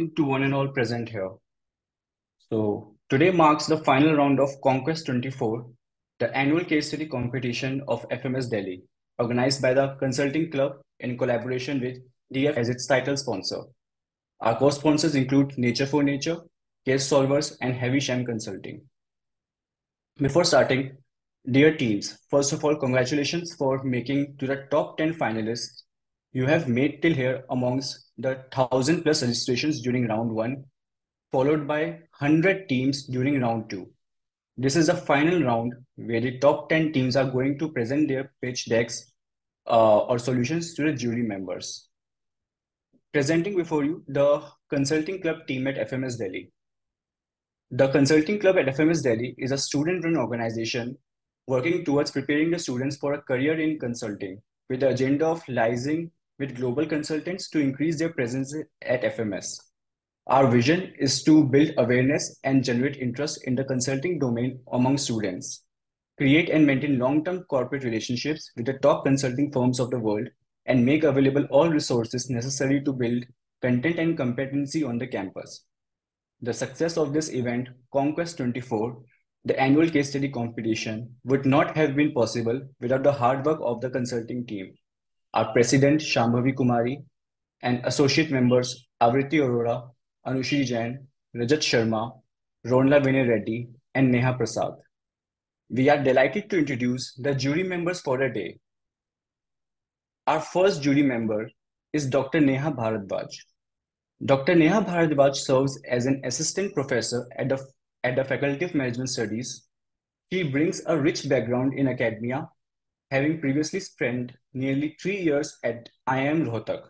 morning to one and all present here. So, today marks the final round of Conquest 24, the annual case study competition of FMS Delhi, organized by the Consulting Club in collaboration with DF as its title sponsor. Our co-sponsors include Nature for Nature, Case Solvers, and Heavy Sham Consulting. Before starting, dear teams, first of all, congratulations for making to the top 10 finalists. You have made till here amongst the 1,000 plus registrations during round 1, followed by 100 teams during round 2. This is the final round where the top 10 teams are going to present their pitch decks or solutions to the jury members. Presenting before you the Consulting Club team at FMS Delhi. The Consulting Club at FMS Delhi is a student-run organization working towards preparing the students for a career in consulting with the agenda of liaising with global consultants to increase their presence at FMS. Our vision is to build awareness and generate interest in the consulting domain among students, create and maintain long-term corporate relationships with the top consulting firms of the world, and make available all resources necessary to build content and competency on the campus. The success of this event, Conquest 24, the annual case study competition, would not have been possible without the hard work of the consulting team. Our president, Shambhavi Kumari, and associate members, Avriti Arora, Anushri Jain, Rajat Sharma, Ronla Vinay Reddy, and Neha Prasad. We are delighted to introduce the jury members for the day. Our first jury member is Dr. Neha Bhardwaj. Dr. Neha Bhardwaj serves as an assistant professor at the Faculty of Management Studies. She brings a rich background in academia, having previously spent nearly 3 years at IIM Rohtak.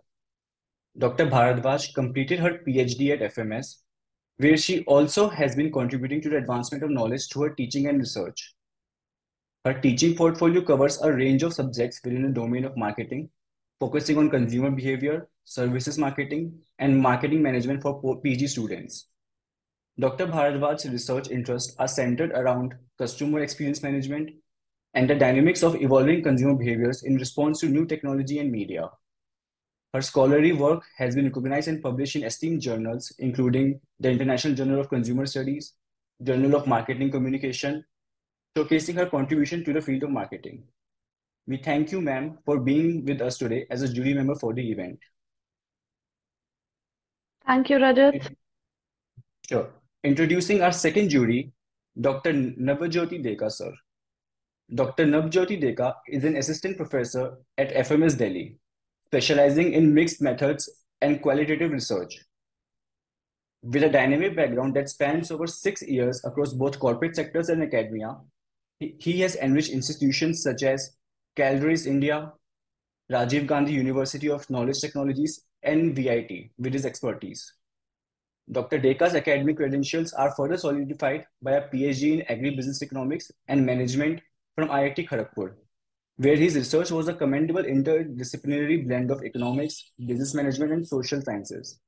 Dr. Bhardwaj completed her PhD at FMS, where she also has been contributing to the advancement of knowledge through her teaching and research. Her teaching portfolio covers a range of subjects within the domain of marketing, focusing on consumer behavior, services marketing, and marketing management for PG students. Dr. Bhardwaj's research interests are centered around customer experience management and the dynamics of evolving consumer behaviors in response to new technology and media. Her scholarly work has been recognized and published in esteemed journals, including the International Journal of Consumer Studies, Journal of Marketing Communication, showcasing her contribution to the field of marketing. We thank you, ma'am, for being with us today as a jury member for the event. Thank you, Rajat. Sure. Introducing our second jury, Dr. Nabajyoti Deka, sir. Dr. Nabajyoti Deka is an assistant professor at FMS Delhi, specializing in mixed methods and qualitative research. With a dynamic background that spans over 6 years across both corporate sectors and academia, he has enriched institutions such as Calories India, Rajiv Gandhi University of Knowledge Technologies, and VIT with his expertise. Dr. Deka's academic credentials are further solidified by a PhD in Agribusiness Economics and Management from IIT Kharagpur, where his research was a commendable interdisciplinary blend of economics, business management, and social sciences.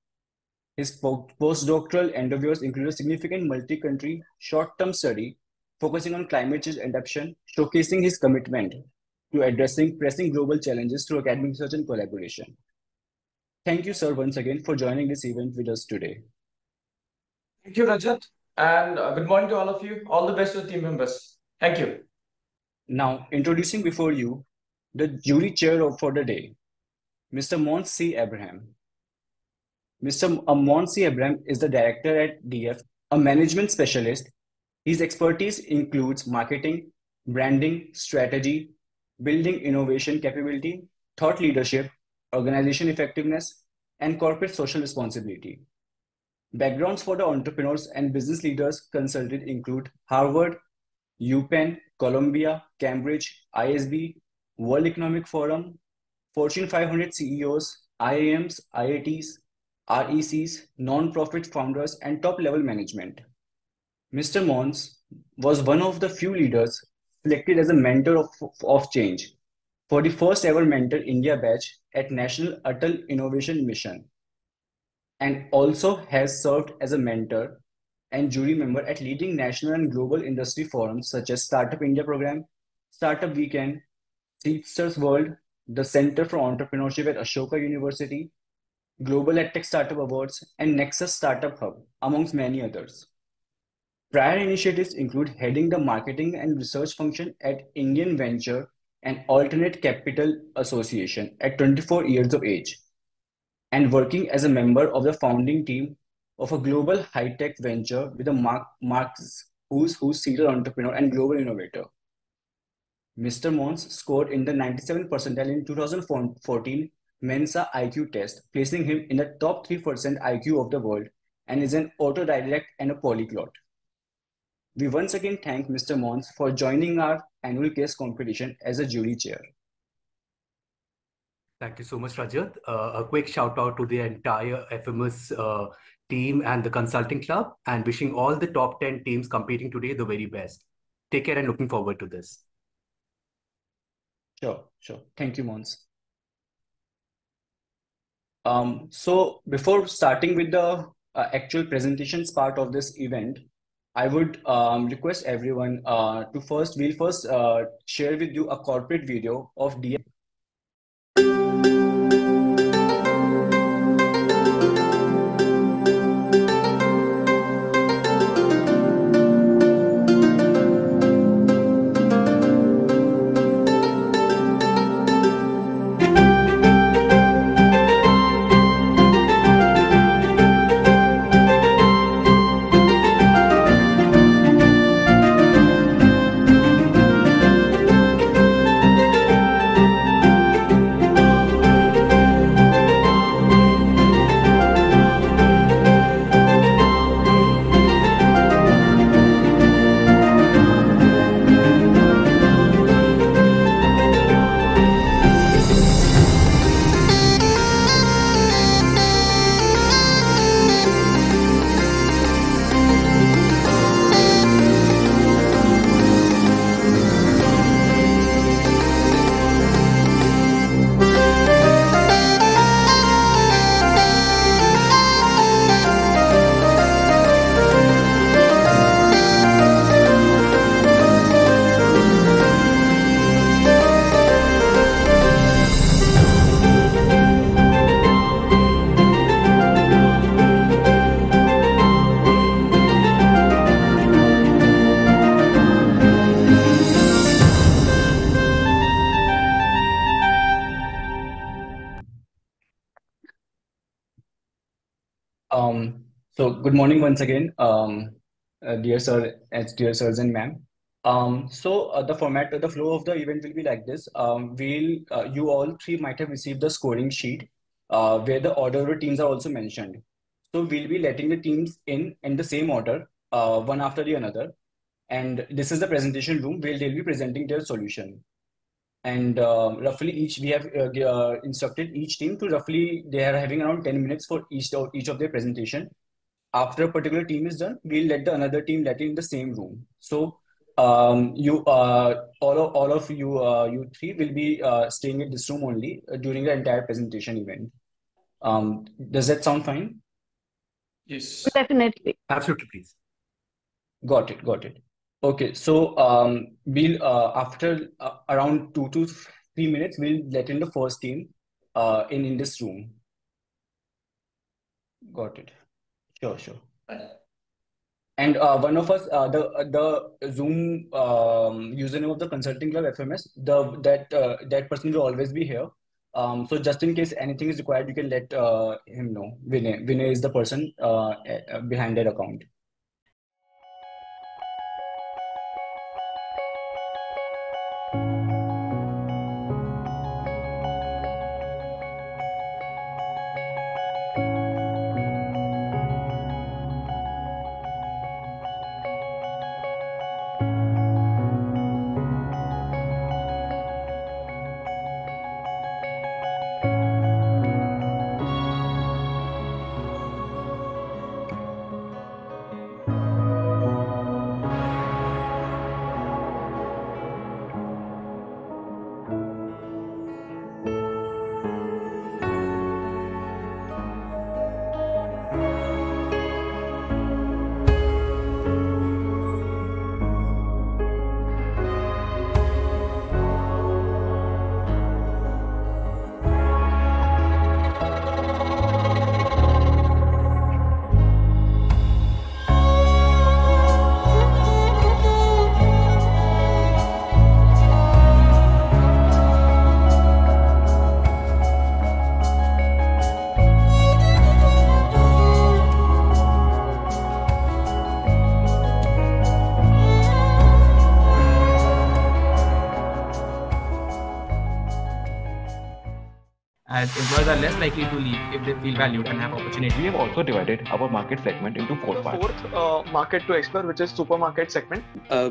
His postdoctoral endeavors include a significant multi-country short-term study focusing on climate change adaptation, showcasing his commitment to addressing pressing global challenges through academic research and collaboration. Thank you, sir, once again for joining this event with us today. Thank you, Rajat, and good morning to all of you. All the best to the team members. Thank you. Now, introducing before you the jury chair for the day, Mr. Monce C. Mr. Monce C. is the director at DF, a management specialist. His expertise includes marketing, branding, strategy, building innovation capability, thought leadership, organization effectiveness, and corporate social responsibility. Backgrounds for the entrepreneurs and business leaders consulted include Harvard, UPenn, Columbia, Cambridge, ISB, World Economic Forum, Fortune 500 CEOs, IIMs, IITs, RECs, non-profit founders, and top-level management. Mr. Monce was one of the few leaders selected as a mentor of change for the first ever Mentor India batch at National Atal Innovation Mission, and also has served as a mentor and jury member at leading national and global industry forums such as Startup India Program, Startup Weekend, Seedsters World, the Center for Entrepreneurship at Ashoka University, Global EdTech Startup Awards, and Nexus Startup Hub, amongst many others. Prior initiatives include heading the marketing and research function at Indian Venture and Alternate Capital Association at 24 years of age, and working as a member of the founding team of a global high-tech venture with a Marx, who's serial entrepreneur and global innovator. Mr. Monce scored in the 97th percentile in 2014 Mensa IQ test, placing him in the top 3% IQ of the world, and is an autodidact and a polyglot. We once again thank Mr. Monce for joining our annual case competition as a jury chair. Thank you so much, Rajat. A quick shout out to the entire FMS team and the consulting club, and wishing all the top 10 teams competing today the very best. Take care and looking forward to this. Sure. Thank you, Monce. So before starting with the actual presentations part of this event, I would request everyone we'll first share with you a corporate video of DM. So good morning once again, dear sirs and ma'am. The flow of the event will be like this. You all three might have received the scoring sheet, where the order of the teams are also mentioned. So we'll be letting the teams in the same order, one after the another. And this is the presentation room where they'll be presenting their solution. And roughly we have instructed each team to they are having around 10 minutes for each of their presentation. After a particular team is done, we'll let the another team let in the same room. So all of you three will be staying in this room only during the entire presentation event. Does that sound fine? Yes. Definitely. Absolutely, please. Got it. Okay, so we'll after around 2 to 3 minutes, we'll let in the first team in this room. Got it. Sure. And one of us, the Zoom username of the consulting club FMS, that person will always be here. So just in case anything is required, you can let him know. Vinay is the person behind that account. as employers are less likely to leave if they feel valued and have opportunity. We have also divided our market segment into 4 parts. Fourth market to explore, which is supermarket segment.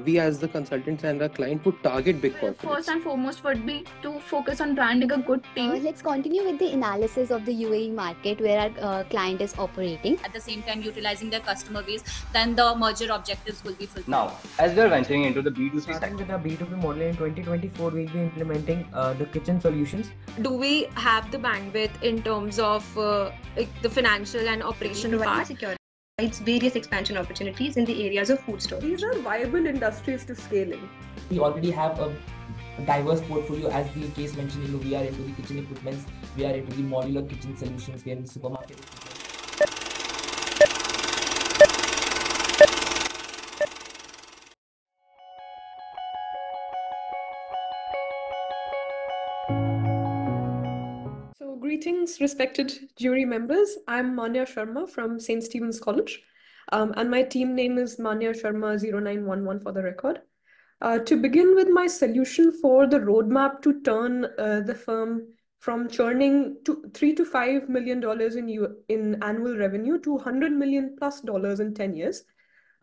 We as the consultants and the client would target big corporates. First and foremost would be to focus on branding a good team. Let's continue with the analysis of the UAE market where our client is operating. At the same time utilizing their customer base, then the merger objectives will be fulfilled. Now, as we are venturing into the B2C Starting with our B2B model in 2024, we'll be implementing the kitchen solutions. Do we have the bandwidth in terms of the financial and operational part? Security provides various expansion opportunities in the areas of food storage. These are viable industries to scale in. We already have a diverse portfolio, as the case mentioned. We are into the kitchen equipments, we are into the modular kitchen solutions, we are in the supermarket equipment. Greetings, respected jury members. I'm Manya Sharma from St. Stephen's College, and my team name is Manya Sharma 0911 for the record. To begin with my solution for the roadmap to turn the firm from churning to $3 to $5 million in annual revenue to $100 million plus in 10 years,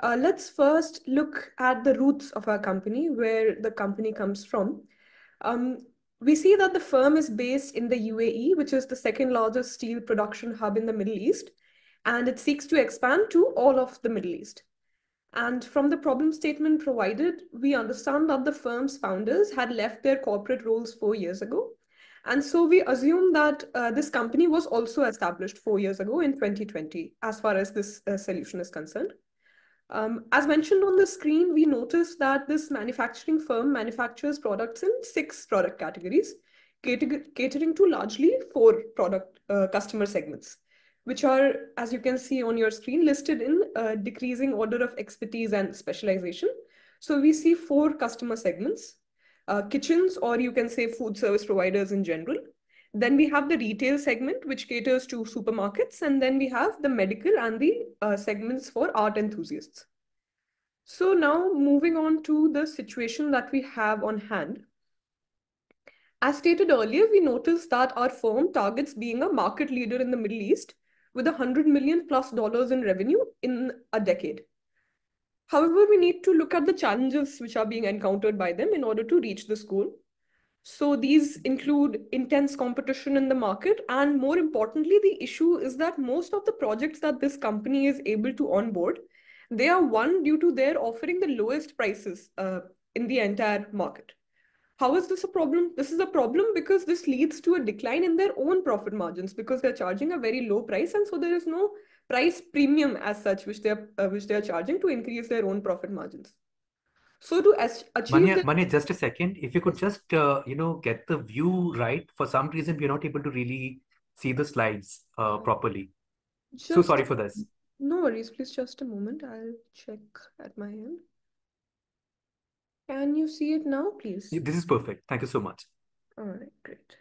let's first look at the roots of our company, where the company comes from. We see that the firm is based in the UAE, which is the second largest steel production hub in the Middle East, and it seeks to expand to all of the Middle East. And from the problem statement provided, we understand that the firm's founders had left their corporate roles 4 years ago. And so we assume that this company was also established 4 years ago in 2020, as far as this solution is concerned. As mentioned on the screen, we noticed that this manufacturing firm manufactures products in 6 product categories, catering to largely 4 product customer segments, which are, as you can see on your screen, listed in decreasing order of expertise and specialization. So we see 4 customer segments, kitchens, or you can say food service providers in general. Then we have the retail segment, which caters to supermarkets. And then we have the medical and the segments for art enthusiasts. So now moving on to the situation that we have on hand. As stated earlier, we noticed that our firm targets being a market leader in the Middle East with $100 million plus in revenue in a decade. However, we need to look at the challenges which are being encountered by them in order to reach this goal. So these include intense competition in the market, and more importantly, the issue is that most of the projects that this company is able to onboard, they are won due to their offering the lowest prices in the entire market. How is this a problem? This is a problem because this leads to a decline in their own profit margins because they're charging a very low price, and so there is no price premium as such which they are charging to increase their own profit margins. So to achieve Manya, just a second. If you could just, get the view right. For some reason, we're not able to really see the slides properly. So sorry for this. No worries. Please, just a moment. I'll check at my end. Can you see it now, please? This is perfect. Thank you so much. All right, great.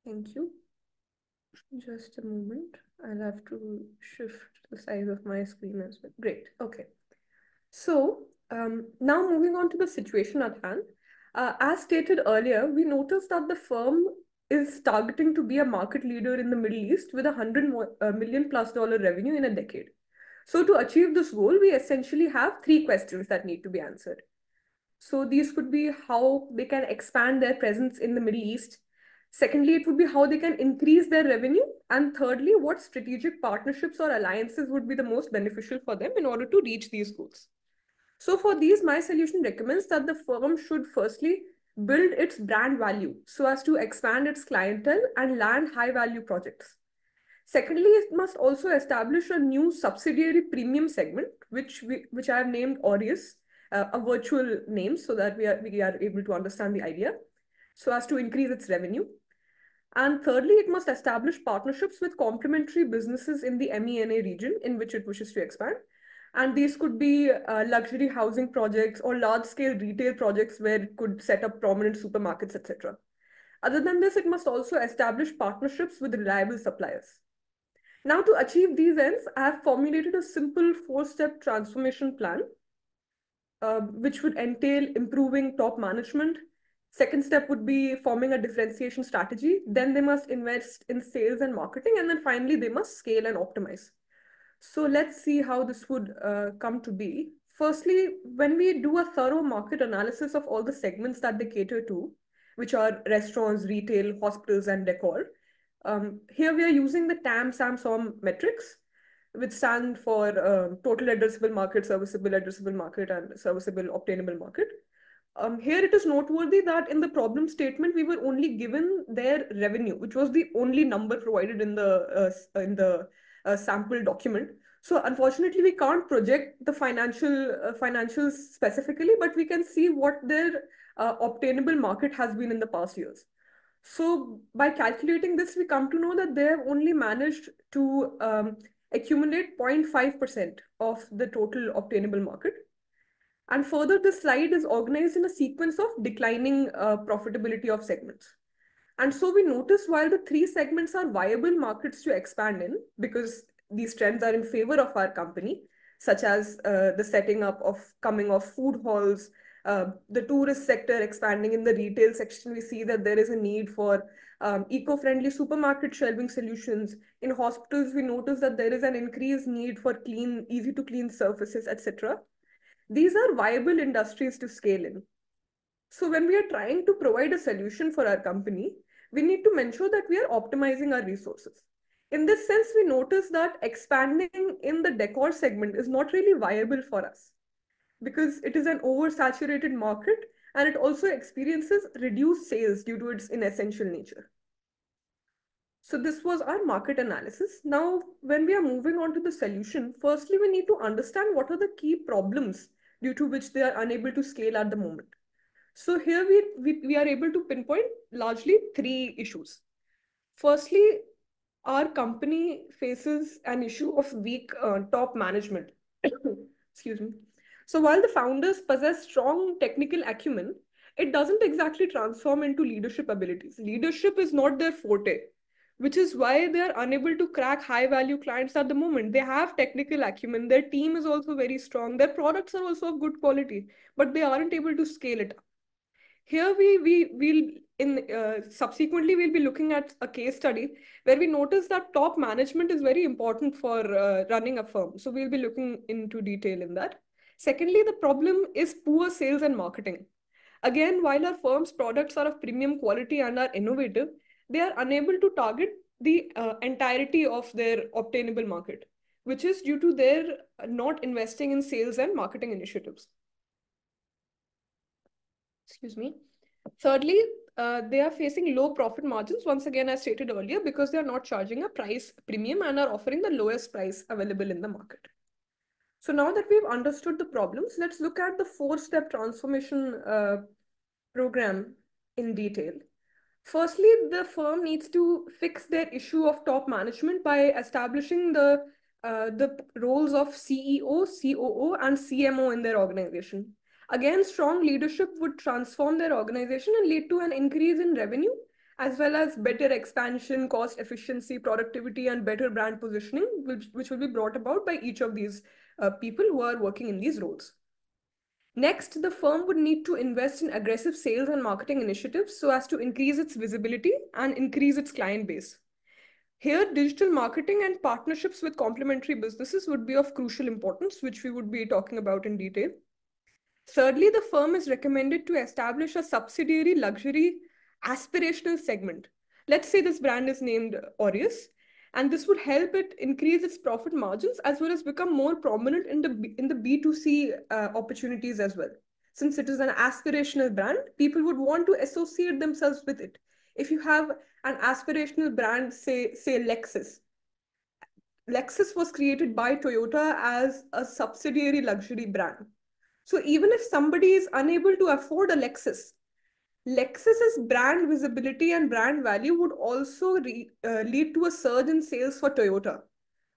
Thank you. Just a moment. I'll have to shift the size of my screen as well. Great. Okay. So, now moving on to the situation at hand. As stated earlier, we noticed that the firm is targeting to be a market leader in the Middle East with $100 million plus revenue in a decade. So to achieve this goal, we essentially have 3 questions that need to be answered. So these could be how they can expand their presence in the Middle East. Secondly, it would be how they can increase their revenue. And thirdly, what strategic partnerships or alliances would be the most beneficial for them in order to reach these goals. So for these, my solution recommends that the firm should firstly build its brand value so as to expand its clientele and land high value projects. Secondly, it must also establish a new subsidiary premium segment, which I have named Aureus, a virtual name so that we are able to understand the idea, so as to increase its revenue. And thirdly, it must establish partnerships with complementary businesses in the MENA region in which it wishes to expand. And these could be luxury housing projects or large-scale retail projects where it could set up prominent supermarkets, etc. Other than this, it must also establish partnerships with reliable suppliers. Now, to achieve these ends, I have formulated a simple 4-step transformation plan, which would entail improving top management, Second step would be forming a differentiation strategy. Then they must invest in sales and marketing. And then finally, they must scale and optimize. So let's see how this would come to be. Firstly, when we do a thorough market analysis of all the segments that they cater to, which are restaurants, retail, hospitals, and decor, here we are using the TAM, SAM, SOM metrics, which stand for total addressable market, serviceable addressable market, and serviceable obtainable market. Here it is noteworthy that in the problem statement, we were only given their revenue, which was the only number provided in the sample document. So unfortunately, we can't project the financials specifically, but we can see what their obtainable market has been in the past years. So by calculating this, we come to know that they have only managed to accumulate 0.5% of the total obtainable market. And further, this slide is organized in a sequence of declining profitability of segments. And so we notice while the three segments are viable markets to expand in, because these trends are in favor of our company, such as the setting up of coming of food halls, the tourist sector expanding in the retail section, we see that there is a need for eco-friendly supermarket shelving solutions. In hospitals, we notice that there is an increased need for clean, easy to clean surfaces, etc. These are viable industries to scale in. So when we are trying to provide a solution for our company, we need to ensure that we are optimizing our resources. In this sense, we notice that expanding in the decor segment is not really viable for us because it is an oversaturated market and it also experiences reduced sales due to its inessential nature. So this was our market analysis. Now, when we are moving on to the solution, firstly, we need to understand what are the key problems due to which they are unable to scale at the moment. So here we are able to pinpoint largely three issues. Firstly, our company faces an issue of weak top management. Excuse me. So while the founders possess strong technical acumen, it doesn't exactly transform into leadership abilities. Leadership is not their forte, which is why they are unable to crack high-value clients at the moment. They have technical acumen. Their team is also very strong. Their products are also of good quality, but they aren't able to scale it up. Here subsequently we'll be looking at a case study where we notice that top management is very important for running a firm. So we'll be looking into detail in that. Secondly, the problem is poor sales and marketing. Again, while our firm's products are of premium quality and are innovative, they are unable to target the entirety of their obtainable market, which is due to their not investing in sales and marketing initiatives. Excuse me. Thirdly, they are facing low profit margins, once again, as stated earlier, because they are not charging a price premium and are offering the lowest price available in the market. So now that we've understood the problems, let's look at the 4-step transformation program in detail. Firstly, the firm needs to fix their issue of top management by establishing the roles of CEO, COO, and CMO in their organization. Again, strong leadership would transform their organization and lead to an increase in revenue, as well as better expansion, cost efficiency, productivity, and better brand positioning, which will be brought about by each of these people who are working in these roles. Next, the firm would need to invest in aggressive sales and marketing initiatives so as to increase its visibility and increase its client base. Here, digital marketing and partnerships with complementary businesses would be of crucial importance, which we would be talking about in detail. Thirdly, the firm is recommended to establish a subsidiary luxury aspirational segment. Let's say this brand is named Aureus, and this would help it increase its profit margins as well as become more prominent in the B2C opportunities as well. Since it is an aspirational brand, people would want to associate themselves with it. If you have an aspirational brand, say Lexus. Lexus was created by Toyota as a subsidiary luxury brand. So even if somebody is unable to afford a Lexus, Lexus's brand visibility and brand value would also lead to a surge in sales for Toyota.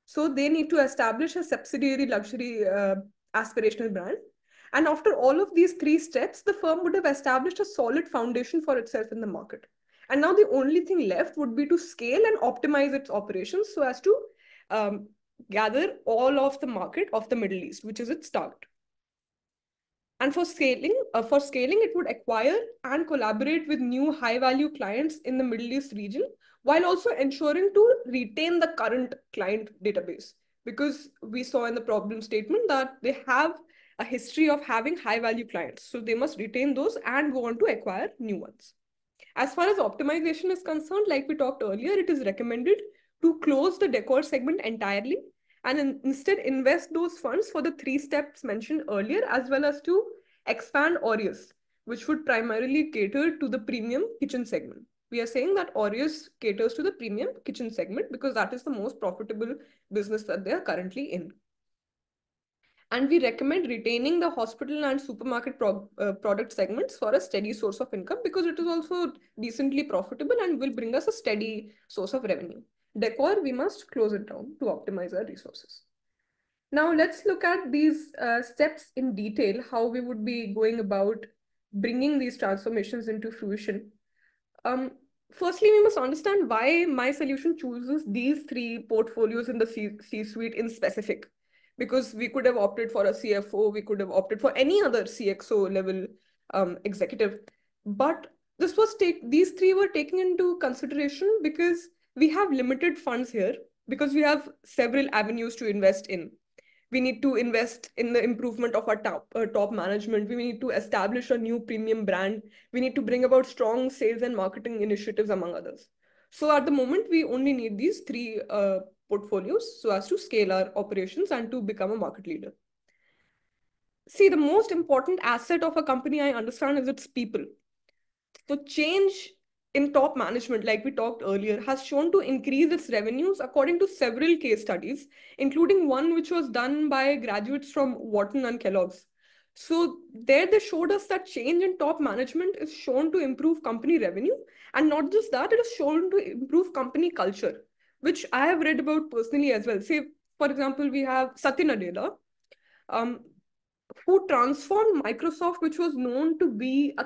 So they need to establish a subsidiary luxury aspirational brand. And after all of these 3 steps, the firm would have established a solid foundation for itself in the market. And now the only thing left would be to scale and optimize its operations so as to gather all of the market of the Middle East, which is its target. And for scaling, it would acquire and collaborate with new high-value clients in the Middle East region, while also ensuring to retain the current client database. Because we saw in the problem statement that they have a history of having high-value clients. So they must retain those and go on to acquire new ones. As far as optimization is concerned, like we talked earlier, it is recommended to close the decor segment entirely and instead invest those funds for the 3 steps mentioned earlier, as well as to expand Aureus, which would primarily cater to the premium kitchen segment. We are saying that Aureus caters to the premium kitchen segment because that is the most profitable business that they are currently in. And we recommend retaining the hospital and supermarket product segments for a steady source of income because it is also decently profitable and will bring us a steady source of revenue. Decor, we must close it down to optimize our resources. Now let's look at these steps in detail, how we would be going about bringing these transformations into fruition. Firstly, we must understand why my solution chooses these 3 portfolios in the C-suite in specific. Because we could have opted for a CFO, we could have opted for any other CXO level executive. But these 3 were taken into consideration because we have limited funds here, because we have several avenues to invest in. We need to invest in the improvement of our top management. We need to establish a new premium brand. We need to bring about strong sales and marketing initiatives, among others. So at the moment, we only need these 3 portfolios so as to scale our operations and to become a market leader. See, the most important asset of a company, I understand, is its people. So change in top management, like we talked earlier, has shown to increase its revenues according to several case studies, including one which was done by graduates from Wharton and Kellogg's. So there they showed us that change in top management is shown to improve company revenue. And not just that, it is shown to improve company culture, which I have read about personally as well. Say, for example, we have Satya Nadella, who transformed Microsoft, which was known to be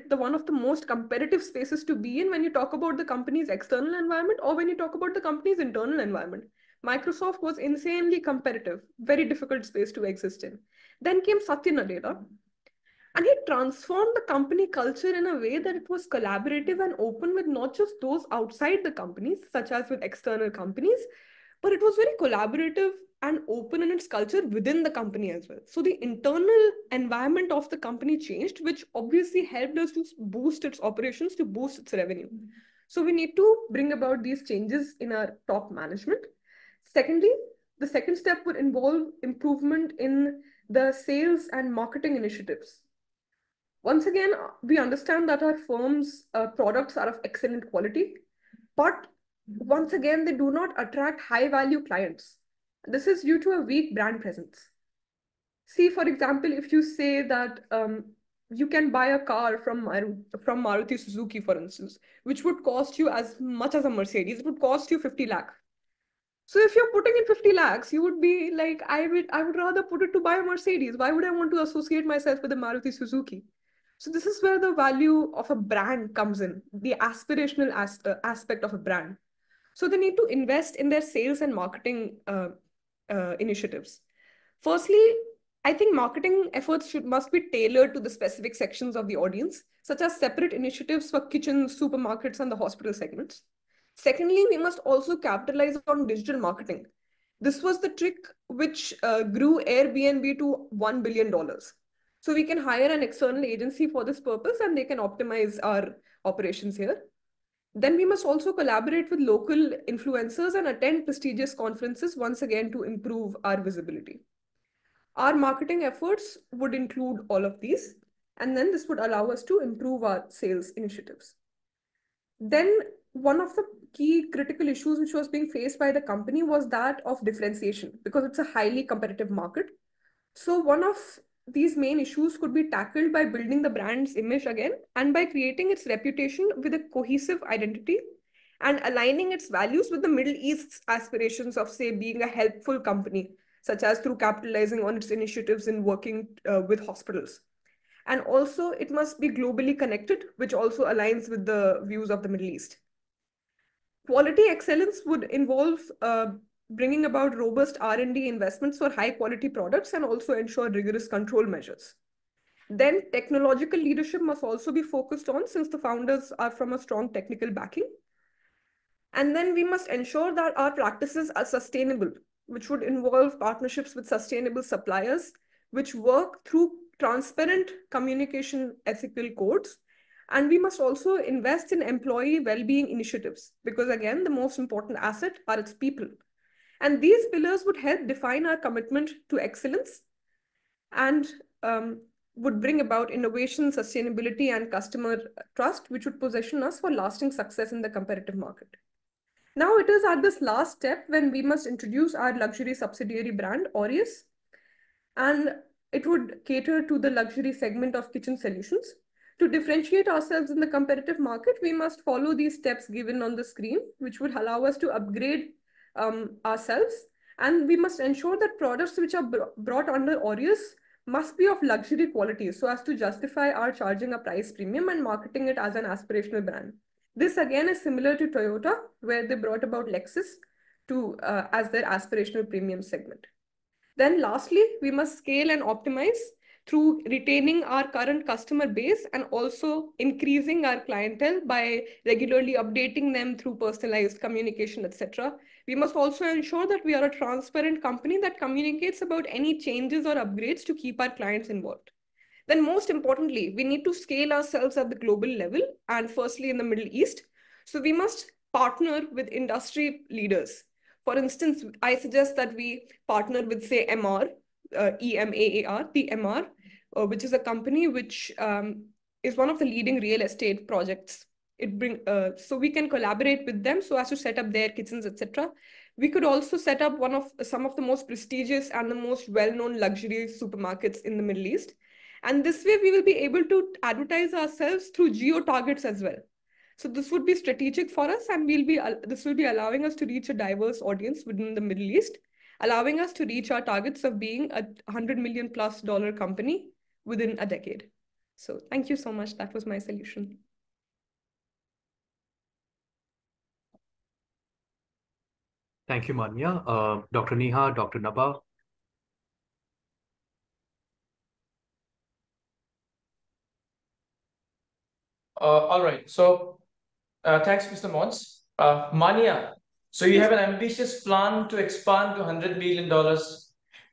one of the most competitive spaces to be in when you talk about the company's external environment or when you talk about the company's internal environment. Microsoft was insanely competitive, very difficult space to exist in. Then came Satya Nadella, and he transformed the company culture in a way that it was collaborative and open with not just those outside the companies, such as with external companies, but it was very collaborative and open in its culture within the company as well. So the internal environment of the company changed, which obviously helped us to boost its operations, to boost its revenue. So we need to bring about these changes in our top management. Secondly, the second step would involve improvement in the sales and marketing initiatives. Once again, we understand that our firm's products are of excellent quality, but once again, they do not attract high-value clients. This is due to a weak brand presence. See, for example, if you say that you can buy a car from Maruti Suzuki, for instance, which would cost you as much as a Mercedes, it would cost you 50 lakh. So if you're putting in 50 lakhs, you would be like, I would rather put it to buy a Mercedes. Why would I want to associate myself with a Maruti Suzuki? So this is where the value of a brand comes in, the aspirational aspect of a brand. So they need to invest in their sales and marketing initiatives. Firstly, I think marketing efforts must be tailored to the specific sections of the audience, such as separate initiatives for kitchens, supermarkets, and the hospital segments. Secondly, we must also capitalize on digital marketing. This was the trick which grew Airbnb to $1 billion. So we can hire an external agency for this purpose and they can optimize our operations here. Then we must also collaborate with local influencers and attend prestigious conferences once again to improve our visibility. Our marketing efforts would include all of these, and then this would allow us to improve our sales initiatives. Then one of the key critical issues which was being faced by the company was that of differentiation, because it's a highly competitive market. So one of these main issues could be tackled by building the brand's image again and by creating its reputation with a cohesive identity and aligning its values with the Middle East's aspirations of, say, being a helpful company, such as through capitalizing on its initiatives in working with hospitals. And also, it must be globally connected, which also aligns with the views of the Middle East. Quality excellence would involve bringing about robust R&D investments for high quality products and also ensure rigorous control measures. Then technological leadership must also be focused on, since the founders are from a strong technical backing. And then we must ensure that our practices are sustainable, which would involve partnerships with sustainable suppliers, which work through transparent communication ethical codes. And we must also invest in employee well-being initiatives, because again, the most important asset are its people. And these pillars would help define our commitment to excellence and would bring about innovation, sustainability, and customer trust, which would position us for lasting success in the competitive market. Now it is at this last step when we must introduce our luxury subsidiary brand, Aureus, and it would cater to the luxury segment of kitchen solutions. To differentiate ourselves in the competitive market, we must follow these steps given on the screen, which would allow us to upgrade ourselves. And we must ensure that products which are brought under Aureus must be of luxury quality, so as to justify our charging a price premium and marketing it as an aspirational brand. This again is similar to Toyota, where they brought about Lexus to as their aspirational premium segment. Then lastly, we must scale and optimize through retaining our current customer base and also increasing our clientele by regularly updating them through personalized communication, etc. We must also ensure that we are a transparent company that communicates about any changes or upgrades to keep our clients involved. Then most importantly, we need to scale ourselves at the global level, and firstly in the Middle East. So we must partner with industry leaders. For instance, I suggest that we partner with, say, MR, EMAAR, the MR, which is a company which is one of the leading real estate projects. So we can collaborate with them so as to set up their kitchens, etc. We could also set up some of the most prestigious and the most well-known luxury supermarkets in the Middle East. And this way we will be able to advertise ourselves through geo targets as well. So this would be strategic for us, and this will be allowing us to reach a diverse audience within the Middle East, allowing us to reach our targets of being a $100 million+ company within a decade. So thank you so much. That was my solution. Thank you, Manya. Dr. Neha, Dr. Nabha. All right. So thanks, Mr. Monce. Manya, so you have an ambitious plan to expand to $100 million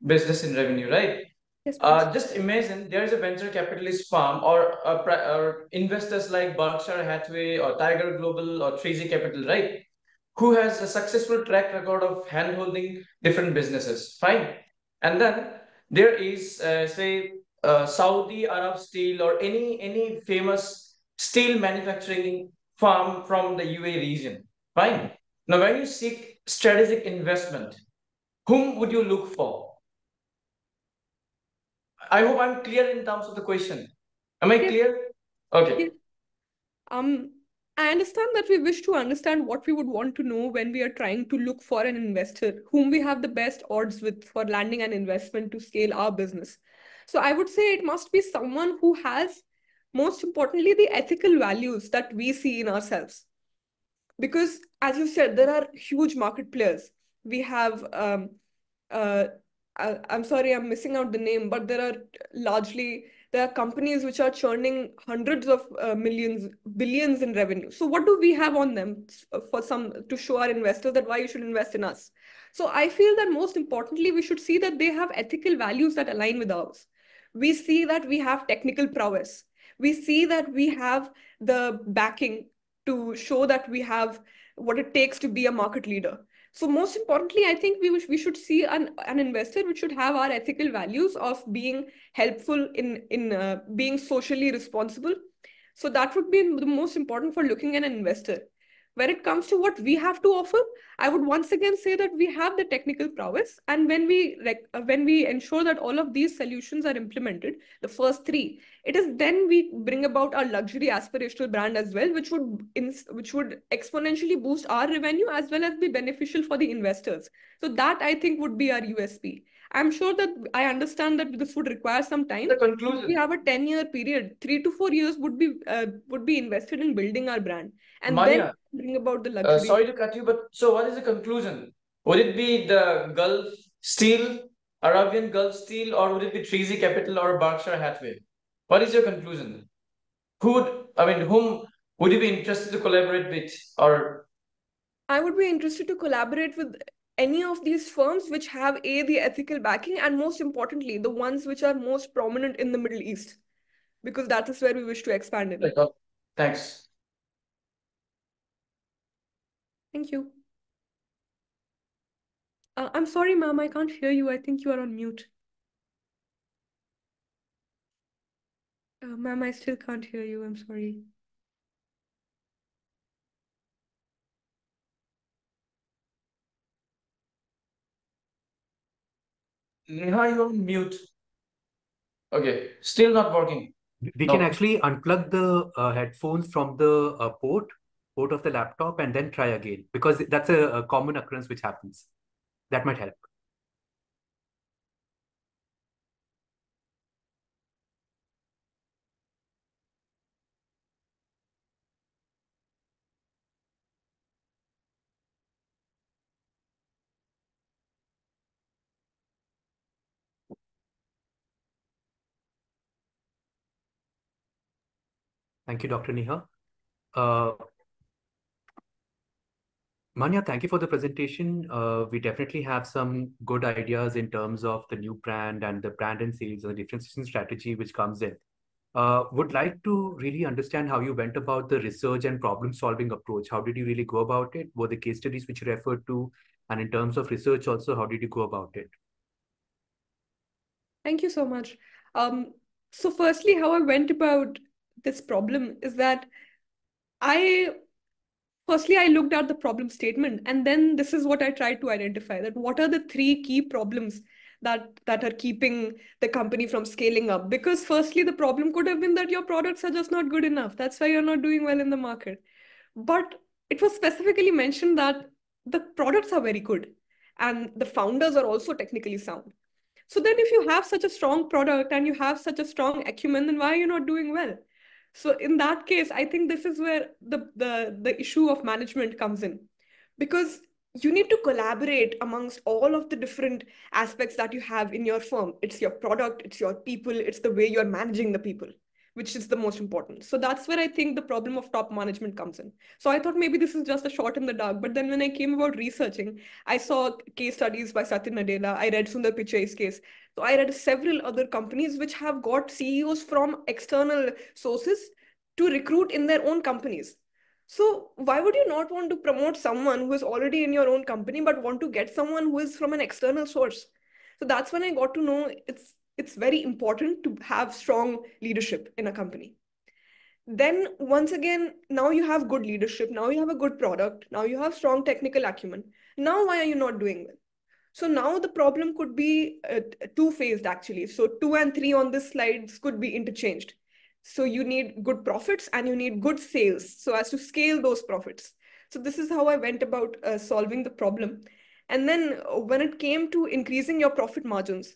business in revenue, right? Yes, just imagine there is a venture capitalist firm or investors like Berkshire Hathaway or Tiger Global or 3G Capital, right? Who has a successful track record of hand-holding different businesses, fine. And then there is, say, Saudi Arab Steel or any famous steel manufacturing firm from the UAE region, fine. Now, when you seek strategic investment, whom would you look for? I hope I'm clear in terms of the question. Am I clear? Okay. I understand that we wish to understand what we would want to know when we are trying to look for an investor, whom we have the best odds with for landing an investment to scale our business. So I would say it must be someone who has, most importantly, the ethical values that we see in ourselves. Because as you said, there are huge market players. We have, I'm sorry, I'm missing out the name, but there are companies which are churning hundreds of millions, billions in revenue. So what do we have on them to show our investors that why you should invest in us? So I feel that most importantly, we should see that they have ethical values that align with ours. We see that we have technical prowess. We see that we have the backing to show that we have what it takes to be a market leader. So most importantly, I think we should see an investor which should have our ethical values of being helpful in being socially responsible. So that would be the most important for looking at an investor. When it comes to what we have to offer, I would once again say that we have the technical prowess, and when we ensure that all of these solutions are implemented, the first three, it is then we bring about our luxury aspirational brand as well, which would exponentially boost our revenue as well as be beneficial for the investors. So that I think would be our USP. I'm sure that I understand that this would require some time. The conclusion. We have a 10-year period. 3 to 4 years would be invested in building our brand, and Manya, then bring about the luxury. Sorry to cut you, but so what is the conclusion? Would it be the Gulf Steel, Arabian Gulf Steel, or would it be 3Z Capital or Berkshire Hathaway? What is your conclusion? Whom would you be interested to collaborate with? Or I would be interested to collaborate with any of these firms which have the ethical backing, and most importantly, the ones which are most prominent in the Middle East, because that is where we wish to expand in. Thanks. Thank you. I'm sorry, ma'am, I can't hear you. I think you are on mute. Ma'am, I still can't hear you. I'm sorry. Neha, you're on mute. Okay, still not working. We can actually unplug the headphones from the port of the laptop and then try again, because that's a common occurrence which happens. That might help. Thank you, Dr. Neha. Manya, thank you for the presentation. We definitely have some good ideas in terms of the new brand and the brand and sales and the differentiation strategy which comes in. Would like to really understand how you went about the research and problem solving approach. How did you really go about it? Were the case studies which you referred to? And in terms of research also, how did you go about it? Thank you so much. So firstly, how I went about this problem is that Firstly, I looked at the problem statement, and then this is what I tried to identify, that what are the three key problems that are keeping the company from scaling up. Because firstly, the problem could have been that your products are just not good enough. That's why you're not doing well in the market. But it was specifically mentioned that the products are very good and the founders are also technically sound. So then if you have such a strong product and you have such a strong acumen, then why are you not doing well? So in that case, I think this is where the issue of management comes in, because you need to collaborate amongst all of the different aspects that you have in your firm. It's your product, it's your people, it's the way you're managing the people, which is the most important. So that's where I think the problem of top management comes in. So I thought maybe this is just a shot in the dark. But then when I came about researching, I saw case studies by Satya Nadella. I read Sundar Pichai's case. So I read several other companies which have got CEOs from external sources to recruit in their own companies. So why would you not want to promote someone who is already in your own company, but want to get someone who is from an external source? So that's when I got to know it's very important to have strong leadership in a company. Then once again, now you have good leadership, now you have a good product, now you have strong technical acumen. Now why are you not doing well? So now the problem could be two-phased actually. So 2 and 3 on this slides could be interchanged. So you need good profits and you need good sales so as to scale those profits. So this is how I went about solving the problem. And then when it came to increasing your profit margins,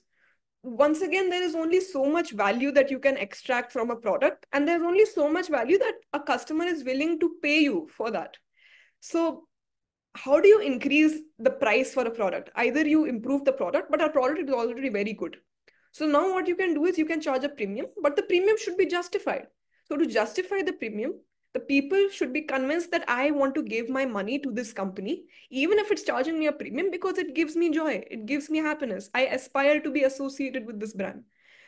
once again, there is only so much value that you can extract from a product, and there's only so much value that a customer is willing to pay you for that. So how do you increase the price for a product? Either you improve the product, but our product is already very good. So now what you can do is you can charge a premium, but the premium should be justified. So to justify the premium, the people should be convinced that I want to give my money to this company, even if it's charging me a premium, because it gives me joy, it gives me happiness. I aspire to be associated with this brand.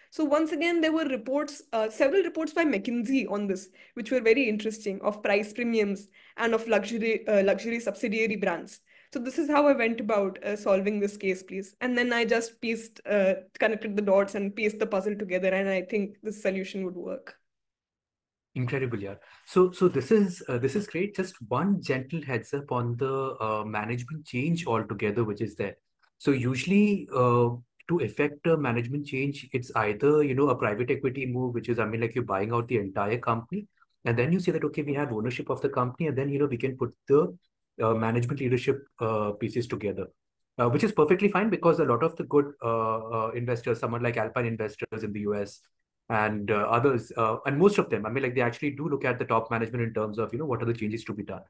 So once again, there were reports, several reports by McKinsey on this, which were very interesting, of price premiums and of luxury subsidiary brands. So this is how I went about solving this case, please. And then I just connected the dots and pieced the puzzle together, and I think this solution would work. Incredible, yeah. So this is great. Just one gentle heads up on the management change altogether, which is there. So usually, to effect a management change, it's either a private equity move, which is like you're buying out the entire company, and then you say that okay, we have ownership of the company, and then we can put the management leadership pieces together. Which is perfectly fine, because a lot of the good investors, someone like Alpine Investors in the US, and others, and most of them, they actually do look at the top management in terms of what are the changes to be done.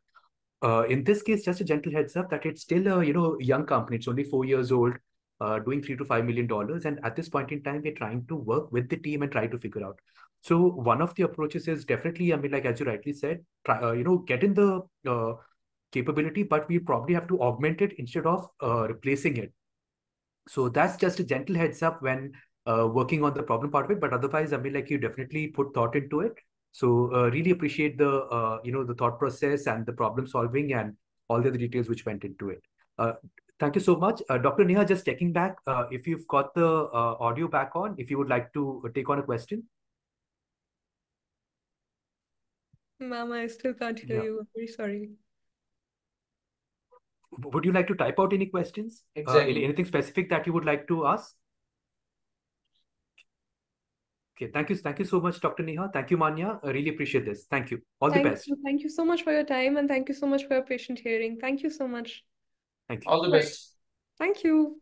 In this case, just a gentle heads up that it's still a young company. It's only 4 years old, doing $3 to $5 million, and at this point in time, we're trying to work with the team and try to figure out. So one of the approaches is definitely, I mean, like as you rightly said, try, get in the capability, but we probably have to augment it instead of replacing it. So that's just a gentle heads up when working on the problem part of it. But otherwise, I mean, like you definitely put thought into it. So really appreciate the the thought process and the problem solving and all the other details which went into it. Thank you so much, Dr. Neha. Just checking back if you've got the audio back on. If you would like to take on a question. Ma'am, I still can't hear you. I'm very sorry. Would you like to type out any questions? Exactly. Anything specific that you would like to ask? Okay, thank you so much, Dr. Neha. Thank you, Manya. I really appreciate this. Thank you. All the best. Thank you so much for your time, and thank you so much for your patient hearing. Thank you so much. Thank you. All the best. Thank you.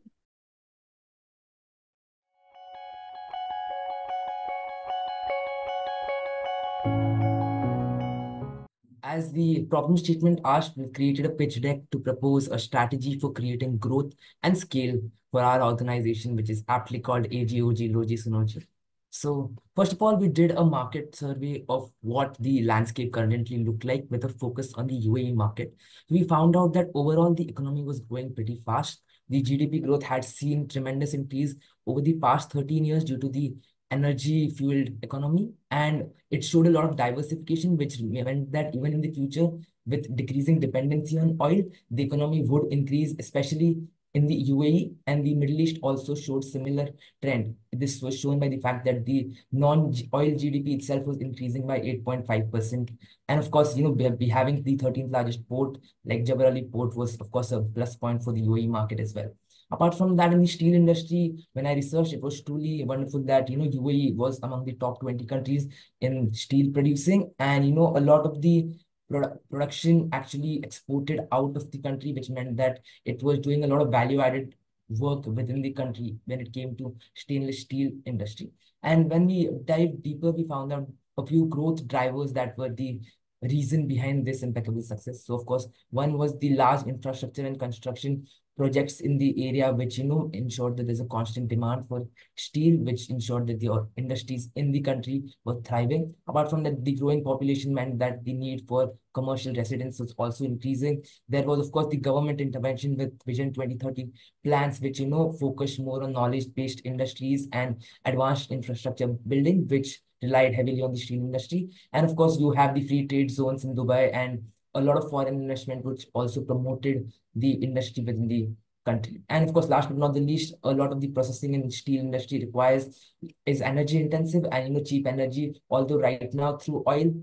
As the problem statement asked, we created a pitch deck to propose a strategy for creating growth and scale for our organization, which is aptly called AGOG Logi Synergy. So first of all, we did a market survey of what the landscape currently looked like with a focus on the UAE market. We found out that overall the economy was growing pretty fast. The GDP growth had seen tremendous increase over the past 13 years due to the energy-fueled economy, and it showed a lot of diversification, which meant that even in the future, with decreasing dependency on oil, the economy would increase, especially in the UAE, and the Middle East also showed similar trend. This was shown by the fact that the non-oil GDP itself was increasing by 8.5%. And of course, be having the 13th largest port, like Jebel Ali port, was of course a plus point for the UAE market as well. Apart from that, in the steel industry, when I researched, it was truly wonderful that, UAE was among the top 20 countries in steel producing. And, a lot of the production actually exported out of the country, which meant that it was doing a lot of value-added work within the country when it came to stainless steel industry. And when we dived deeper, we found out a few growth drivers that were the reason behind this impeccable success. So, of course, one was the large infrastructure and construction projects in the area, which ensured that there's a constant demand for steel, which ensured that the industries in the country were thriving. Apart from that, the growing population meant that the need for commercial residence was also increasing. There was, of course, the government intervention with Vision 2030 plans, which focused more on knowledge-based industries and advanced infrastructure building, which relied heavily on the steel industry. And of course, you have the free trade zones in Dubai and a lot of foreign investment, which also promoted the industry within the country. And of course, last but not the least, a lot of the processing in the steel industry is energy intensive, and cheap energy, although right now through oil,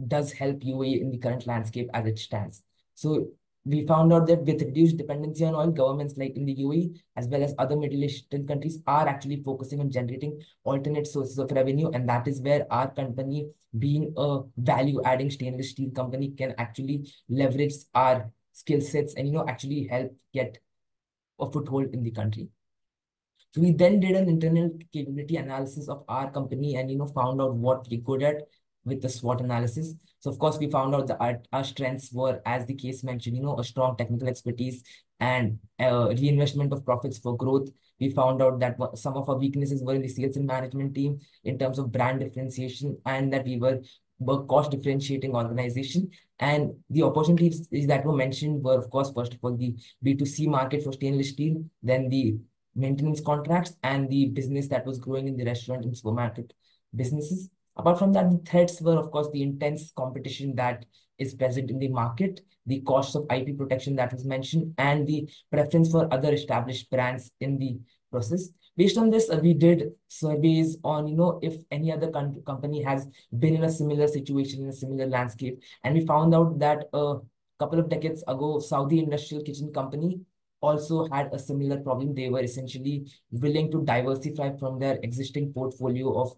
does help UAE in the current landscape as it stands. So we found out that with reduced dependency on oil, governments like in the UAE as well as other Middle Eastern countries are actually focusing on generating alternate sources of revenue, and that is where our company, being a value-adding stainless steel company, can actually leverage our skill sets and actually help get a foothold in the country. So we then did an internal capability analysis of our company and found out what we're good at with the SWOT analysis. So of course we found out that our strengths were, as the case mentioned, a strong technical expertise and reinvestment of profits for growth. We found out that some of our weaknesses were in the sales and management team in terms of brand differentiation, and that we were cost differentiating organization. And the opportunities that were mentioned were, of course, first of all, the B2C market for stainless steel, then the maintenance contracts, and the business that was growing in the restaurant and supermarket businesses. Apart from that, the threats were, of course, the intense competition that is present in the market, the cost of IP protection that was mentioned, and the preference for other established brands in the process. Based on this, we did surveys on, if any other company has been in a similar situation, in a similar landscape. And we found out that a couple of decades ago, Saudi Industrial Kitchen Company also had a similar problem. They were essentially willing to diversify from their existing portfolio of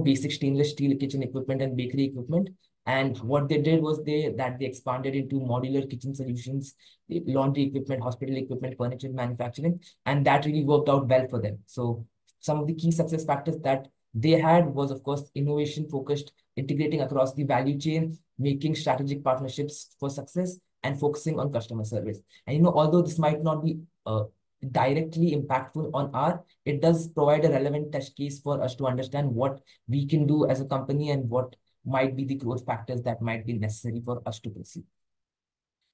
basic stainless steel kitchen equipment and bakery equipment. And what they did was they expanded into modular kitchen solutions, laundry equipment, hospital equipment, furniture manufacturing, and that really worked out well for them. So some of the key success factors that they had was, of course, innovation focused, integrating across the value chain, making strategic partnerships for success, and focusing on customer service. And although this might not be directly impactful on our, it does provide a relevant test case for us to understand what we can do as a company and what might be the growth factors that might be necessary for us to proceed.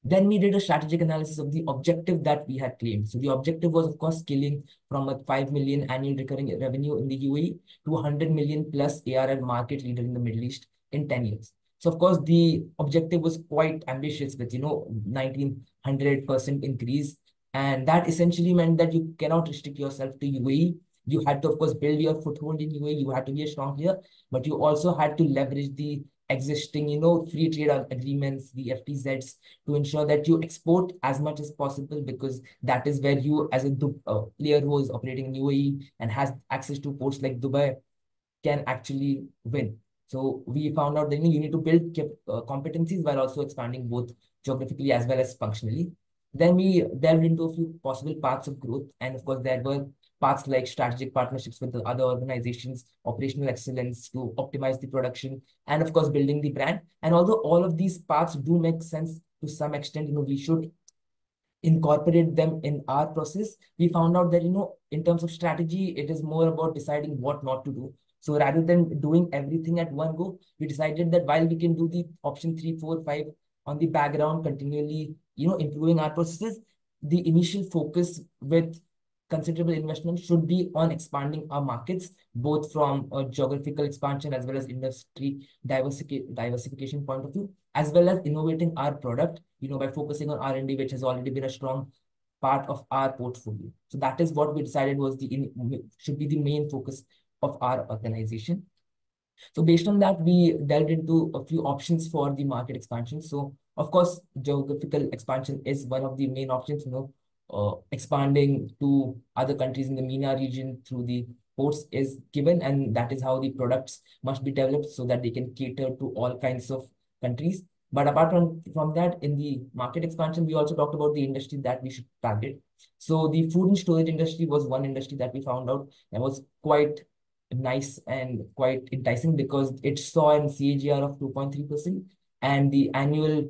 Then we did a strategic analysis of the objective that we had claimed. So the objective was, of course, scaling from a 5 million annual recurring revenue in the UAE to 100 million plus ARR market leader in the Middle East in 10 years. So, of course, the objective was quite ambitious with, 1900% increase. And that essentially meant that you cannot restrict yourself to UAE. You had to, of course, build your foothold in UAE. You had to be a strong player, but you also had to leverage the existing, free trade agreements, the FTZs, to ensure that you export as much as possible, because that is where you, as a player who is operating in UAE and has access to ports like Dubai, can actually win. So we found out that you need to build competencies while also expanding both geographically as well as functionally. Then we delved into a few possible paths of growth. And of course, there were paths like strategic partnerships with the other organizations, operational excellence to optimize the production, and of course, building the brand. And although all of these paths do make sense to some extent, we should incorporate them in our process. We found out that, in terms of strategy, it is more about deciding what not to do. So rather than doing everything at one go, we decided that while we can do the option 3, 4, 5 on the background, continually, improving our processes, the initial focus with considerable investment should be on expanding our markets, both from a geographical expansion as well as industry diversification point of view, as well as innovating our product, by focusing on R&D, which has already been a strong part of our portfolio. So that is what we decided was should be the main focus of our organization. So based on that, we delved into a few options for the market expansion. So of course, geographical expansion is one of the main options, expanding to other countries in the MENA region through the ports is given, and that is how the products must be developed so that they can cater to all kinds of countries. But apart from that, in the market expansion, we also talked about the industry that we should target. So the food and storage industry was one industry that we found out that was quite nice and quite enticing, because it saw a CAGR of 2.3%, and the annual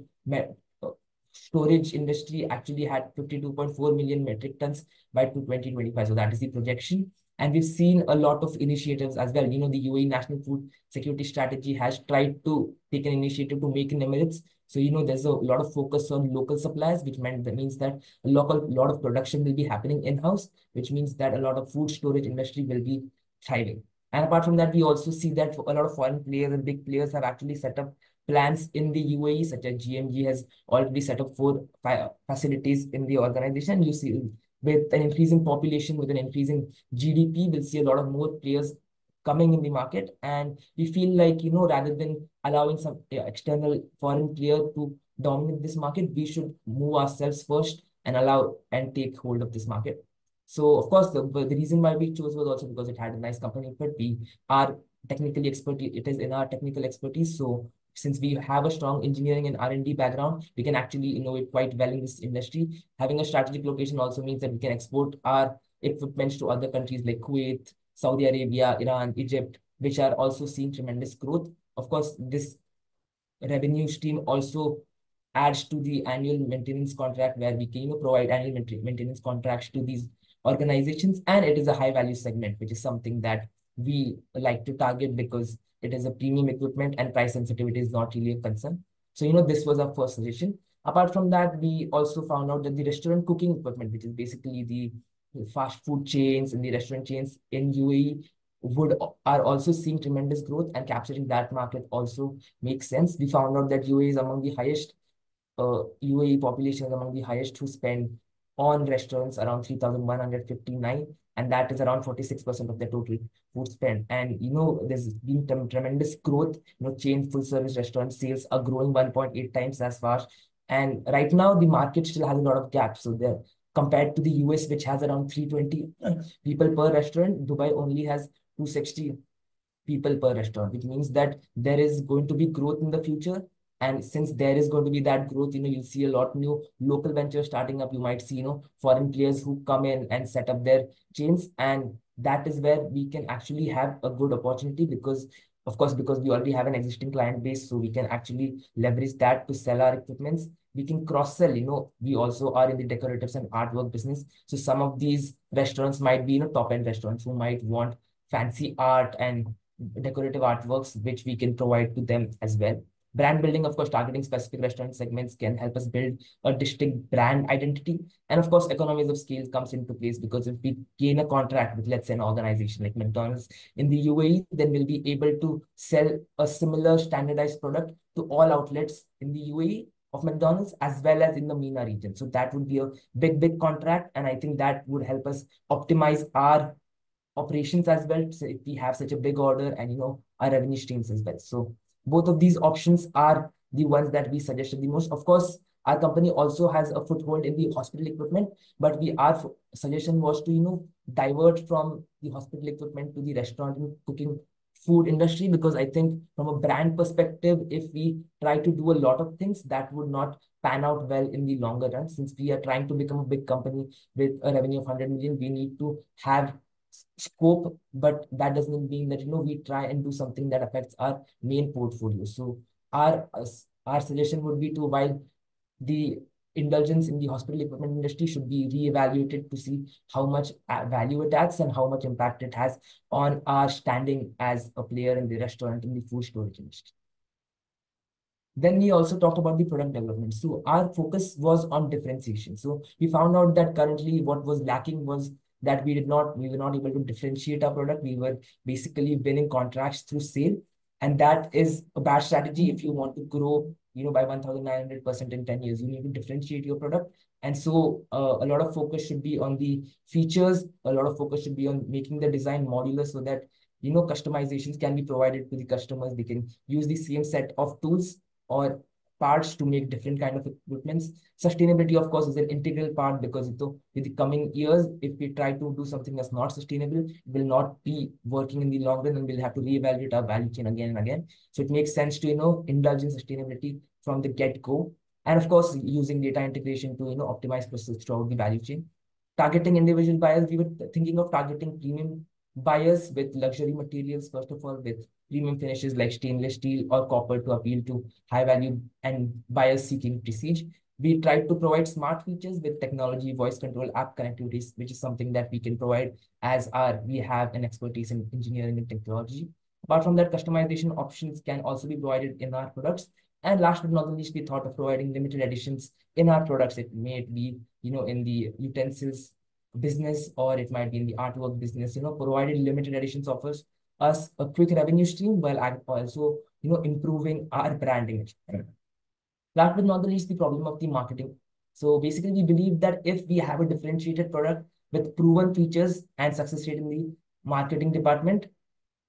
storage industry actually had 52.4 million metric tons by 2025. So that is the projection. And we've seen a lot of initiatives as well. The UAE National Food Security Strategy has tried to take an initiative to make in Emirates. So, there's a lot of focus on local suppliers, which means that a lot of production will be happening in-house, which means that a lot of food storage industry will be thriving. And apart from that, we also see that a lot of foreign players and big players have actually set up plants in the UAE, such as GMG has already set up 4 facilities in the organization. You see, with an increasing population, with an increasing GDP, we'll see a lot of more players coming in the market. And we feel like, rather than allowing some external foreign player to dominate this market, we should move ourselves first and allow and take hold of this market. So, of course, the reason why we chose was also because it had a nice company fit. We are technically expert. It is in our technical expertise. So since we have a strong engineering and R&D background, we can actually innovate quite well in this industry. Having a strategic location also means that we can export our equipments to other countries like Kuwait, Saudi Arabia, Iran, Egypt, which are also seeing tremendous growth. Of course, this revenue stream also adds to the annual maintenance contract, where we can provide annual maintenance contracts to these organizations, and it is a high value segment, which is something that we like to target because it is a premium equipment and price sensitivity is not really a concern. So, this was our first suggestion. Apart from that, we also found out that the restaurant cooking equipment, which is basically the fast food chains and the restaurant chains in UAE, are also seeing tremendous growth, and capturing that market also makes sense. We found out that UAE is among the highest, UAE population is among the highest who spend on restaurants, around 3,159, and that is around 46% of the total food spend. And there's been tremendous growth. Chain full service restaurant sales are growing 1.8 times as fast. And right now the market still has a lot of gaps. So there, compared to the US, which has around 320 people per restaurant, Dubai only has 260 people per restaurant, which means that there is going to be growth in the future. And since there is going to be that growth, you'll see a lot new local ventures starting up. You might see, foreign players who come in and set up their chains. And that is where we can actually have a good opportunity, because Of course, because we already have an existing client base, so we can actually leverage that to sell our equipments. We can cross-sell, we also are in the decoratives and artwork business. So some of these restaurants might be, top-end restaurants who might want fancy art and decorative artworks, which we can provide to them as well. Brand building, of course, targeting specific restaurant segments can help us build a distinct brand identity. And of course, economies of scale comes into place, because if we gain a contract with, let's say, an organization like McDonald's in the UAE, then we'll be able to sell a similar standardized product to all outlets in the UAE of McDonald's as well as in the MENA region. So that would be a big contract. And I think that would help us optimize our operations as well. So if we have such a big order and, our revenue streams as well. So both of these options are the ones that we suggested the most. Of course, our company also has a foothold in the hospital equipment, but our suggestion was to, divert from the hospital equipment to the restaurant and cooking food industry, because I think from a brand perspective, if we try to do a lot of things, that would not pan out well in the longer run. Since we are trying to become a big company with a revenue of 100 million, we need to have scope, but that doesn't mean that, we try and do something that affects our main portfolio. So our suggestion would be to, while the indulgence in the hospital equipment industry should be reevaluated to see how much value it adds and how much impact it has on our standing as a player in the restaurant and the food storage industry. Then we also talked about the product development. So our focus was on differentiation. So we found out that currently what was lacking was that we were not able to differentiate our product. We were basically winning contracts through sale. And that is a bad strategy if you want to grow, by 1,900% in 10 years. You need to differentiate your product. And so a lot of focus should be on the features. A lot of focus should be on making the design modular so that, customizations can be provided to the customers. They can use the same set of tools or parts to make different kind of equipments. Sustainability, of course, is an integral part, because with the coming years, if we try to do something that's not sustainable, it will not be working in the long run, and we'll have to reevaluate our value chain again and again. So it makes sense to, indulge in sustainability from the get-go. And of course, using data integration to, optimize processes throughout the value chain. Targeting individual buyers, we were thinking of targeting premium buyers with luxury materials, first of all, with premium finishes like stainless steel or copper to appeal to high value and buyers seeking prestige. We tried to provide smart features with technology, voice control, app connectivities, which is something that we can provide as we have an expertise in engineering and technology. Apart from that, customization options can also be provided in our products. And last but not the least, we thought of providing limited editions in our products. It may be, in the utensils business, or it might be in the artwork business, provided limited editions offers us a quick revenue stream while also, improving our brand image. Last but not the least, the problem of the marketing. So basically, we believe that if we have a differentiated product with proven features and success rate in the marketing department,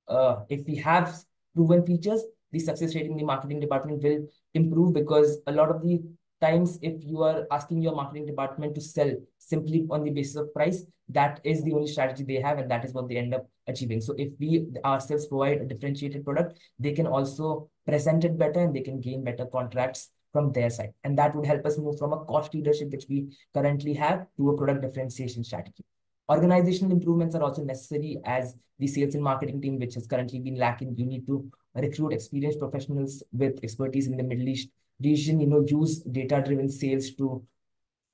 if we have proven features, the success rate in the marketing department will improve, because a lot of the times, if you are asking your marketing department to sell simply on the basis of price, that is the only strategy they have, and that is what they end up achieving. So if we ourselves provide a differentiated product, they can also present it better and they can gain better contracts from their side. And that would help us move from a cost leadership, which we currently have, to a product differentiation strategy. Organizational improvements are also necessary, as the sales and marketing team, which has currently been lacking. You need to recruit experienced professionals with expertise in the Middle East region, use data-driven sales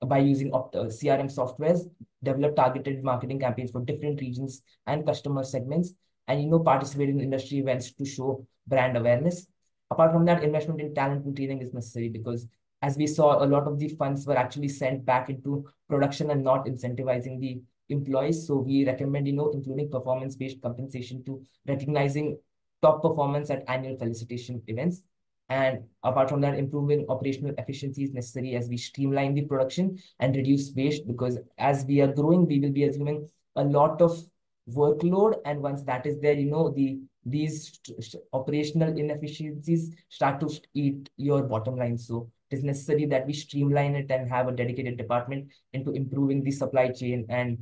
by using CRM softwares, develop targeted marketing campaigns for different regions and customer segments, and, participate in industry events to show brand awareness. Apart from that, investment in talent and training is necessary, because as we saw, a lot of the funds were actually sent back into production and not incentivizing the employees. So we recommend, including performance-based compensation to recognizing top performance at annual felicitation events. And apart from that, improving operational efficiency is necessary as we streamline the production and reduce waste, because as we are growing, we will be assuming a lot of workload. And once that is there, these operational inefficiencies start to eat your bottom line. So it is necessary that we streamline it and have a dedicated department into improving the supply chain and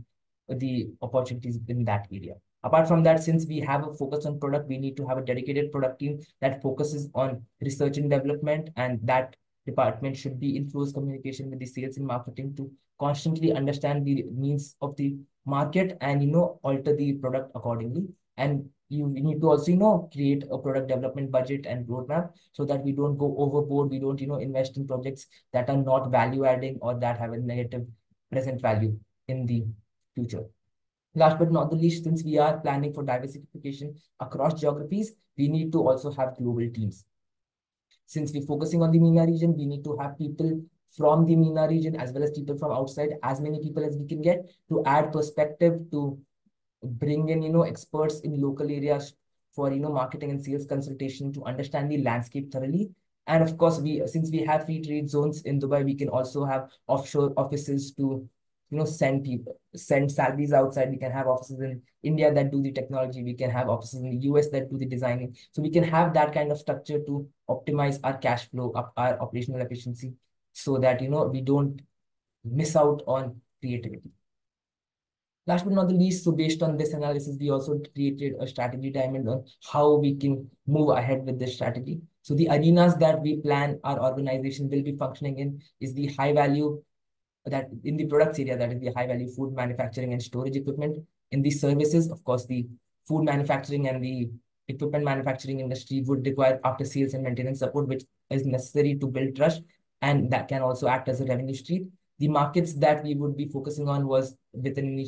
the opportunities in that area. Apart from that, since we have a focus on product, we need to have a dedicated product team that focuses on research and development, and that department should be in close communication with the sales and marketing to constantly understand the needs of the market and, alter the product accordingly. And, you need to also, create a product development budget and roadmap so that we don't go overboard. We don't, invest in projects that are not value adding or that have a negative present value in the future. Last but not the least, since we are planning for diversification across geographies, we need to also have global teams. Since we're focusing on the MENA region, we need to have people from the MENA region as well as people from outside, as many people as we can get to add perspective, to bring in, experts in local areas for, marketing and sales consultation to understand the landscape thoroughly. And of course, since we have free trade zones in Dubai, we can also have offshore offices to, send salaries outside. We can have offices in India that do the technology. We can have offices in the US that do the designing. So we can have that kind of structure to optimize our cash flow, up our operational efficiency, so that, we don't miss out on creativity. Last but not the least, so based on this analysis, we also created a strategy diamond on how we can move ahead with this strategy. So the arenas that we plan our organization will be functioning in is the high value, that in the products area, that is the high value food manufacturing and storage equipment. In the services, of course, the food manufacturing and the equipment manufacturing industry would require after sales and maintenance support, which is necessary to build trust, and that can also act as a revenue stream. The markets that we would be focusing on was with an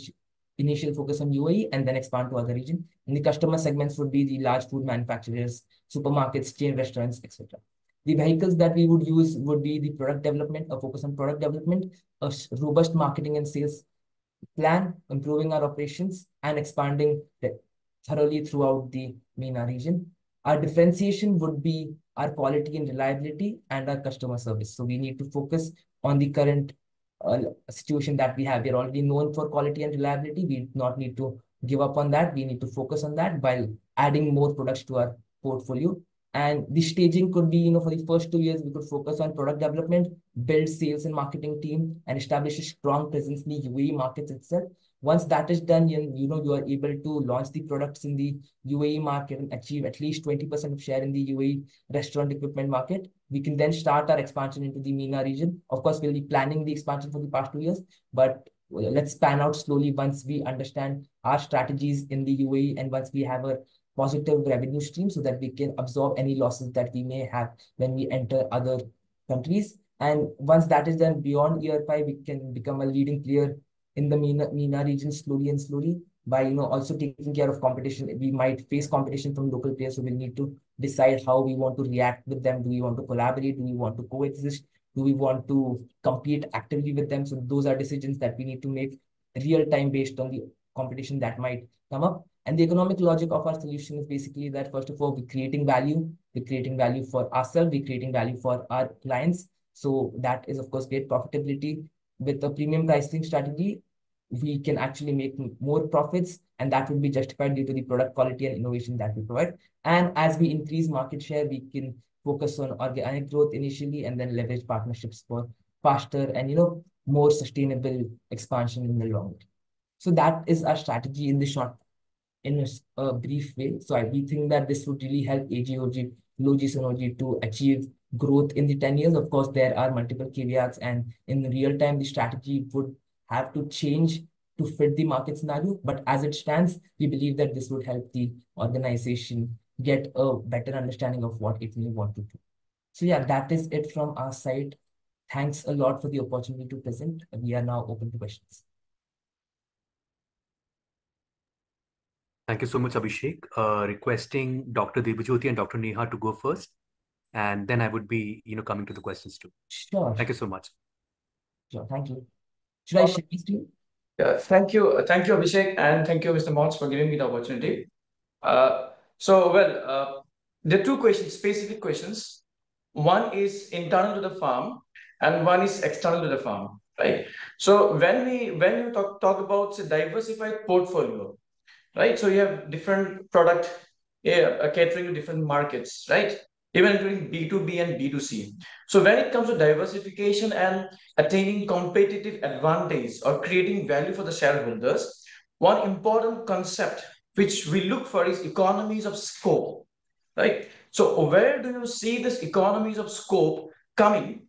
initial focus on UAE and then expand to other regions. And the customer segments would be the large food manufacturers, supermarkets, chain restaurants, etc. The vehicles that we would use would be the product development, a focus on product development, a robust marketing and sales plan, improving our operations, and expanding thoroughly throughout the MENA region. Our differentiation would be our quality and reliability and our customer service. So we need to focus on the current situation that we have. We are already known for quality and reliability. We do not need to give up on that. We need to focus on that while adding more products to our portfolio. And the staging could be, for the first 2 years, we could focus on product development, build sales and marketing team, and establish a strong presence in the UAE markets itself. Once that is done, you are able to launch the products in the UAE market and achieve at least 20% of share in the UAE restaurant equipment market. We can then start our expansion into the MENA region. Of course, we'll be planning the expansion for the past 2 years, but let's pan out slowly once we understand our strategies in the UAE and once we have a positive revenue stream, so that we can absorb any losses that we may have when we enter other countries. And once that is done, beyond year 5, we can become a leading player in the MENA region slowly by also taking care of competition. We might face competition from local players, so we'll need to decide how we want to react with them. Do we want to collaborate? Do we want to coexist? Do we want to compete actively with them? So those are decisions that we need to make real time based on the competition that might come up. And the economic logic of our solution is basically that, first of all, we're creating value. We're creating value for ourselves. We're creating value for our clients. So that is, of course, great profitability. With a premium pricing strategy, we can actually make more profits, and that would be justified due to the product quality and innovation that we provide. And as we increase market share, we can focus on organic growth initially and then leverage partnerships for faster and more sustainable expansion in the long term. So that is our strategy in the short, in a brief way. So we think that this would really help AGOG, Logi Sonogi, to achieve growth in the 10 years. Of course, there are multiple caveats, and in real time, the strategy would have to change to fit the market scenario. But as it stands, we believe that this would help the organization get a better understanding of what it may want to do. So yeah, that is it from our side. Thanks a lot for the opportunity to present. We are now open to questions. Thank you so much, Abhishek. Requesting Dr. Nabajyoti and Dr. Neha to go first, and then I would be, coming to the questions too. Sure. Thank you so much. Sure, thank you. Should I share this to you? Yeah, thank you, Abhishek, and thank you, Mr. Monce, for giving me the opportunity. There are 2 questions, specific questions. One is internal to the firm, and one is external to the firm, right? So when you talk about, say, diversified portfolio, right? So you have different product catering to different markets, right? Even including B2B and B2C. So when it comes to diversification and attaining competitive advantage or creating value for the shareholders, one important concept which we look for is economies of scope, right? So where do you see this economies of scope coming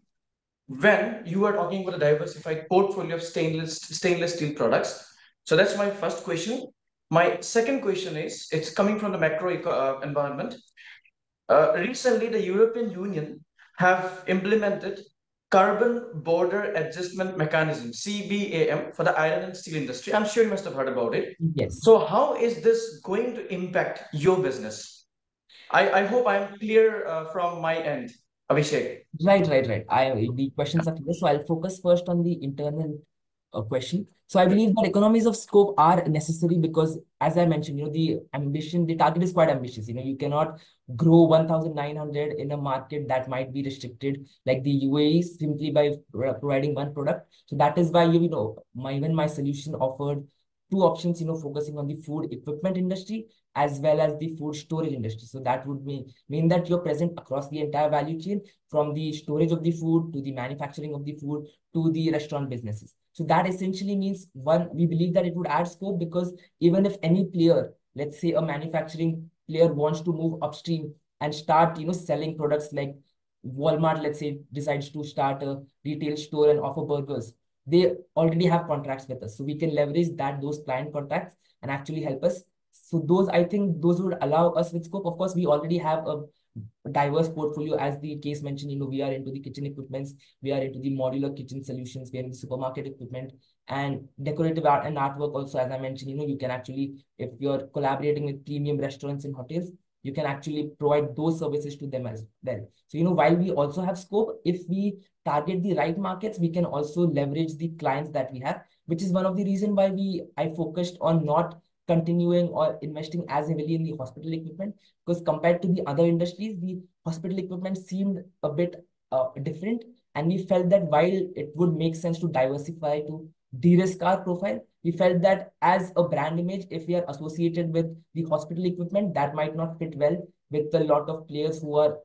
when you are talking about a diversified portfolio of stainless steel products? So that's my first question. My second question is, it's coming from the macro environment. Recently, the European Union have implemented Carbon Border Adjustment Mechanism, CBAM, for the iron and steel industry. I'm sure you must have heard about it. Yes. So how is this going to impact your business? I hope I'm clear from my end, Abhishek. Right. The questions are clear. So I'll focus first on the internal question. So I believe that economies of scope are necessary because, as I mentioned, the ambition, the target is quite ambitious. You cannot grow 1,900 in a market that might be restricted like the UAE simply by providing one product. So that is why, even my solution offered two options, focusing on the food equipment industry as well as the food storage industry. So that would mean that you're present across the entire value chain, from the storage of the food to the manufacturing of the food to the restaurant businesses. So that essentially means, one, we believe that it would add scope because even if any player, let's say a manufacturing player, wants to move upstream and start, selling products like Walmart, let's say, decides to start a retail store and offer burgers, they already have contracts with us. So we can leverage those client contacts and actually help us. So I think those would allow us with scope. Of course, we already have a diverse portfolio, as the case mentioned. We are into the kitchen equipments, we are into the modular kitchen solutions, we are in the supermarket equipment and decorative art and artwork also. As I mentioned, you can actually, if you're collaborating with premium restaurants and hotels, you can actually provide those services to them as well. So, while we also have scope, if we target the right markets, we can also leverage the clients that we have, which is one of the reasons why I focused on not continuing or investing as heavily in the hospital equipment, because compared to the other industries, the hospital equipment seemed a bit different. And we felt that while it would make sense to diversify to de-risk our profile, we felt that as a brand image, if we are associated with the hospital equipment, that might not fit well with a lot of players who are,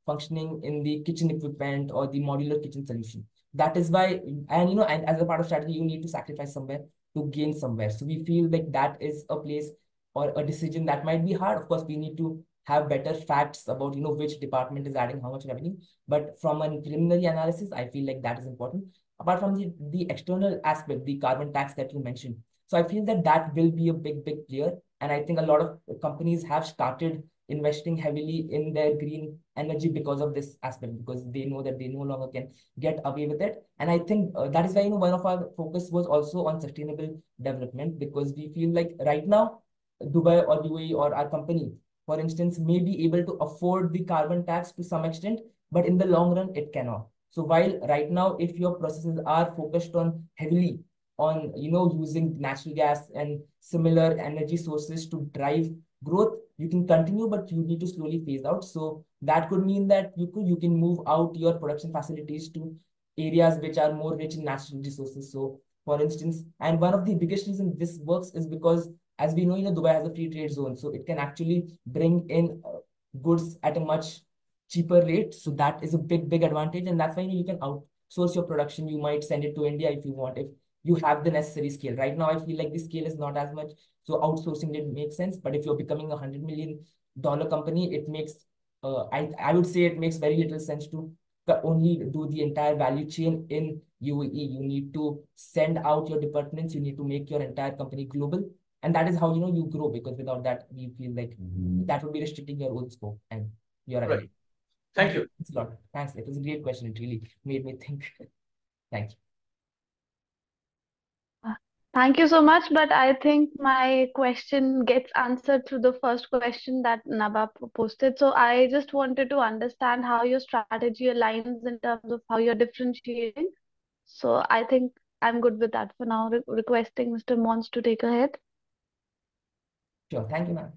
functioning in the kitchen equipment or the modular kitchen solution. That is why, and as a part of strategy, you need to sacrifice somewhere to gain somewhere. So we feel like that is a place or a decision that might be hard. Of course, we need to have better facts about, which department is adding how much revenue. But from a preliminary analysis, I feel like that is important. Apart from the external aspect, the carbon tax that you mentioned. So I feel that that will be a big player. And I think a lot of companies have started investing heavily in their green energy because of this aspect, because they know that they no longer can get away with it. And I think that is why, one of our focus was also on sustainable development, because we feel like right now, Dubai or UAE or our company, for instance, may be able to afford the carbon tax to some extent, but in the long run, it cannot. So while right now, if your processes are focused on heavily on, using natural gas and similar energy sources to drive growth, you can continue, but you need to slowly phase out. So that could mean that you can move out your production facilities to areas which are more rich in natural resources. So for instance, and one of the biggest reasons this works is because, as we know, Dubai has a free trade zone, so it can actually bring in goods at a much cheaper rate. So that is a big advantage, and that's why you can outsource your production. You might send it to India if you want, if you have the necessary scale. Right now, I feel like the scale is not as much, so outsourcing did make sense. But if you're becoming $100 million company, it makes I would say it makes very little sense to only do the entire value chain in UAE. You need to send out your departments. You need to make your entire company global. And that is how, you grow, because without that, we feel like that would be restricting your own scope. And you're right. Thank you. Thanks a lot. Thanks. It was a great question. It really made me think. Thank you. Thank you so much, but I think my question gets answered through the first question that Naba posted. So I just wanted to understand how your strategy aligns in terms of how you're differentiating. So I think I'm good with that for now, requesting Mr. Monce to take ahead. Sure. Thank you, ma'am.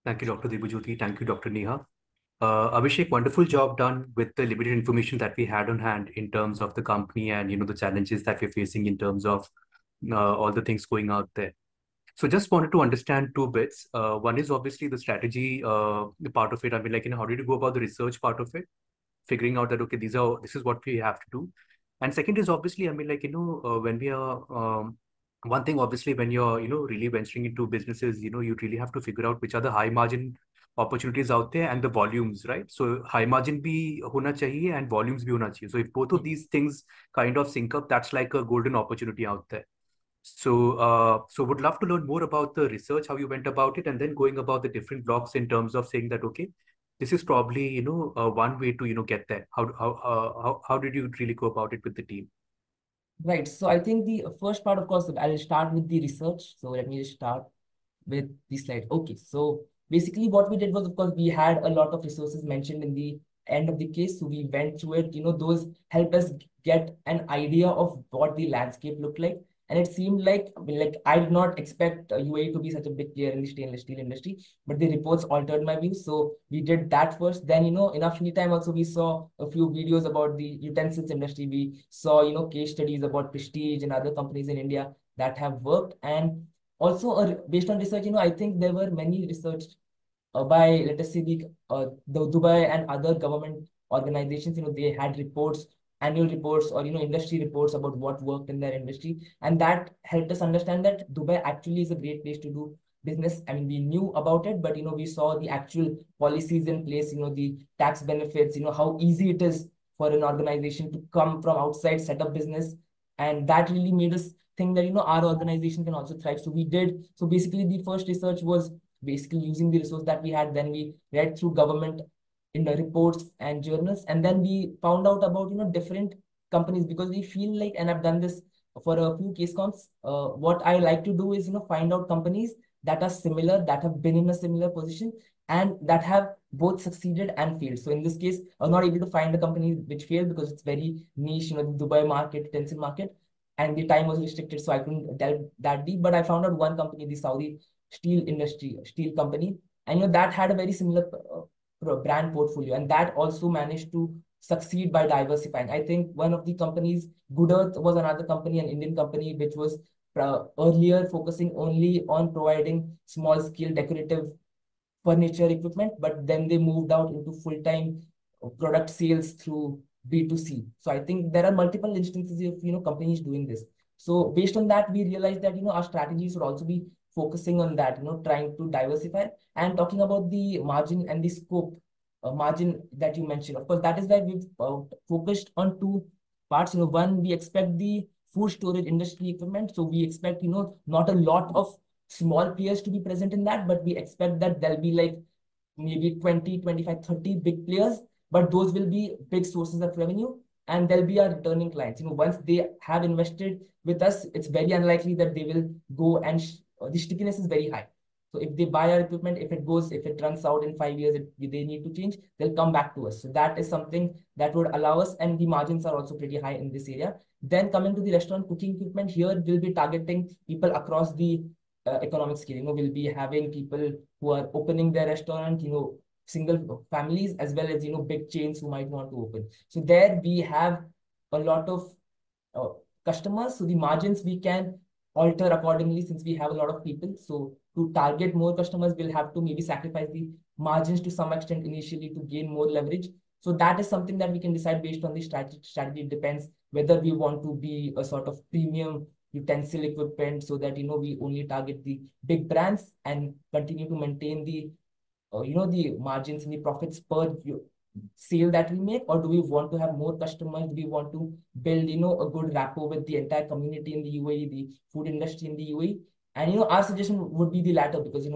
Thank you, Dr. Nabajyoti. Thank you, Dr. Neha. Abhishek, wonderful job done with the limited information that we had on hand in terms of the company and, the challenges that we're facing in terms of all the things going out there. So just wanted to understand two bits. One is obviously the strategy part of it. I mean, how did you go about the research part of it? Figuring out that, okay, this is what we have to do. And second is obviously, I mean, when we are, one thing, obviously, when you're, really venturing into businesses, you really have to figure out which are the high margin opportunities out there and the volumes, right? So high margin bhi hona chahiye and volumes bhi hona chahiye. So if both of these things kind of sync up, that's like a golden opportunity out there. So would love to learn more about the research, how you went about it, and then going about the different blocks in terms of saying that, okay, this is probably, one way to, get there. How did you really go about it with the team? Right. So I think the first part, of course, I'll start with the research. So let me just start with the slide. Okay. So basically what we did was, of course, we had a lot of resources mentioned in the end of the case. So we went through it, those helped us get an idea of what the landscape looked like. And it seemed like, I did not expect UAE to be such a big player in the stainless steel industry, but the reports altered my view. So we did that first. Then, in our free time also, we saw a few videos about the utensils industry. We saw, case studies about Prestige and other companies in India that have worked. And also, based on research, I think there were many research by, let us say, the Dubai and other government organizations. They had reports, annual reports, or industry reports about what worked in their industry, and that helped us understand that Dubai actually is a great place to do business. I mean, we knew about it, but we saw the actual policies in place, the tax benefits, how easy it is for an organization to come from outside, set up business, and that really made us think that our organization can also thrive. So we did. So basically, the first research was basically using the resource that we had. Then we read through government in the reports and journals, and then we found out about different companies, because we feel like, and I've done this for a few case comps, what I like to do is find out companies that are similar, that have been in a similar position, and that have both succeeded and failed. So in this case, I was not able to find a company which failed because it's very niche, the Dubai market, utensil market, and the time was restricted, so I couldn't delve that deep. But I found out one company, the Saudi steel company, and that had a very similar brand portfolio, and that also managed to succeed by diversifying. I think one of the companies, Good Earth, was another company, an Indian company, which was earlier focusing only on providing small scale decorative furniture equipment, but then they moved out into full-time product sales through B2C. So I think there are multiple instances of companies doing this. So based on that, we realized that our strategies should also be focusing on that, trying to diversify. And talking about the margin and the scope margin that you mentioned, of course, that is why we've focused on two parts. One, we expect the food storage industry equipment. So we expect not a lot of small players to be present in that, but we expect that there'll be like maybe 20, 25, 30 big players, but those will be big sources of revenue, and they'll be our returning clients. Once they have invested with us, it's very unlikely that they will go and the stickiness is very high. So if they buy our equipment, if it runs out in 5 years, if they need to change, they'll come back to us. So that is something that would allow us, and the margins are also pretty high in this area. Then coming to the restaurant cooking equipment, here we'll be targeting people across the economic scale. We'll be having people who are opening their restaurant, single families, as well as big chains who might want to open. So there we have a lot of customers, so the margins we can alter accordingly since we have a lot of people. So to target more customers, we'll have to maybe sacrifice the margins to some extent initially to gain more leverage. So that is something that we can decide based on the strategy. It depends whether we want to be a sort of premium utensil equipment, so that we only target the big brands and continue to maintain the the margins and the profits per sale that we make, or do we want to have more customers? Do we want to build a good rapport with the entire community in the UAE, the food industry in the UAE? And our suggestion would be the latter, because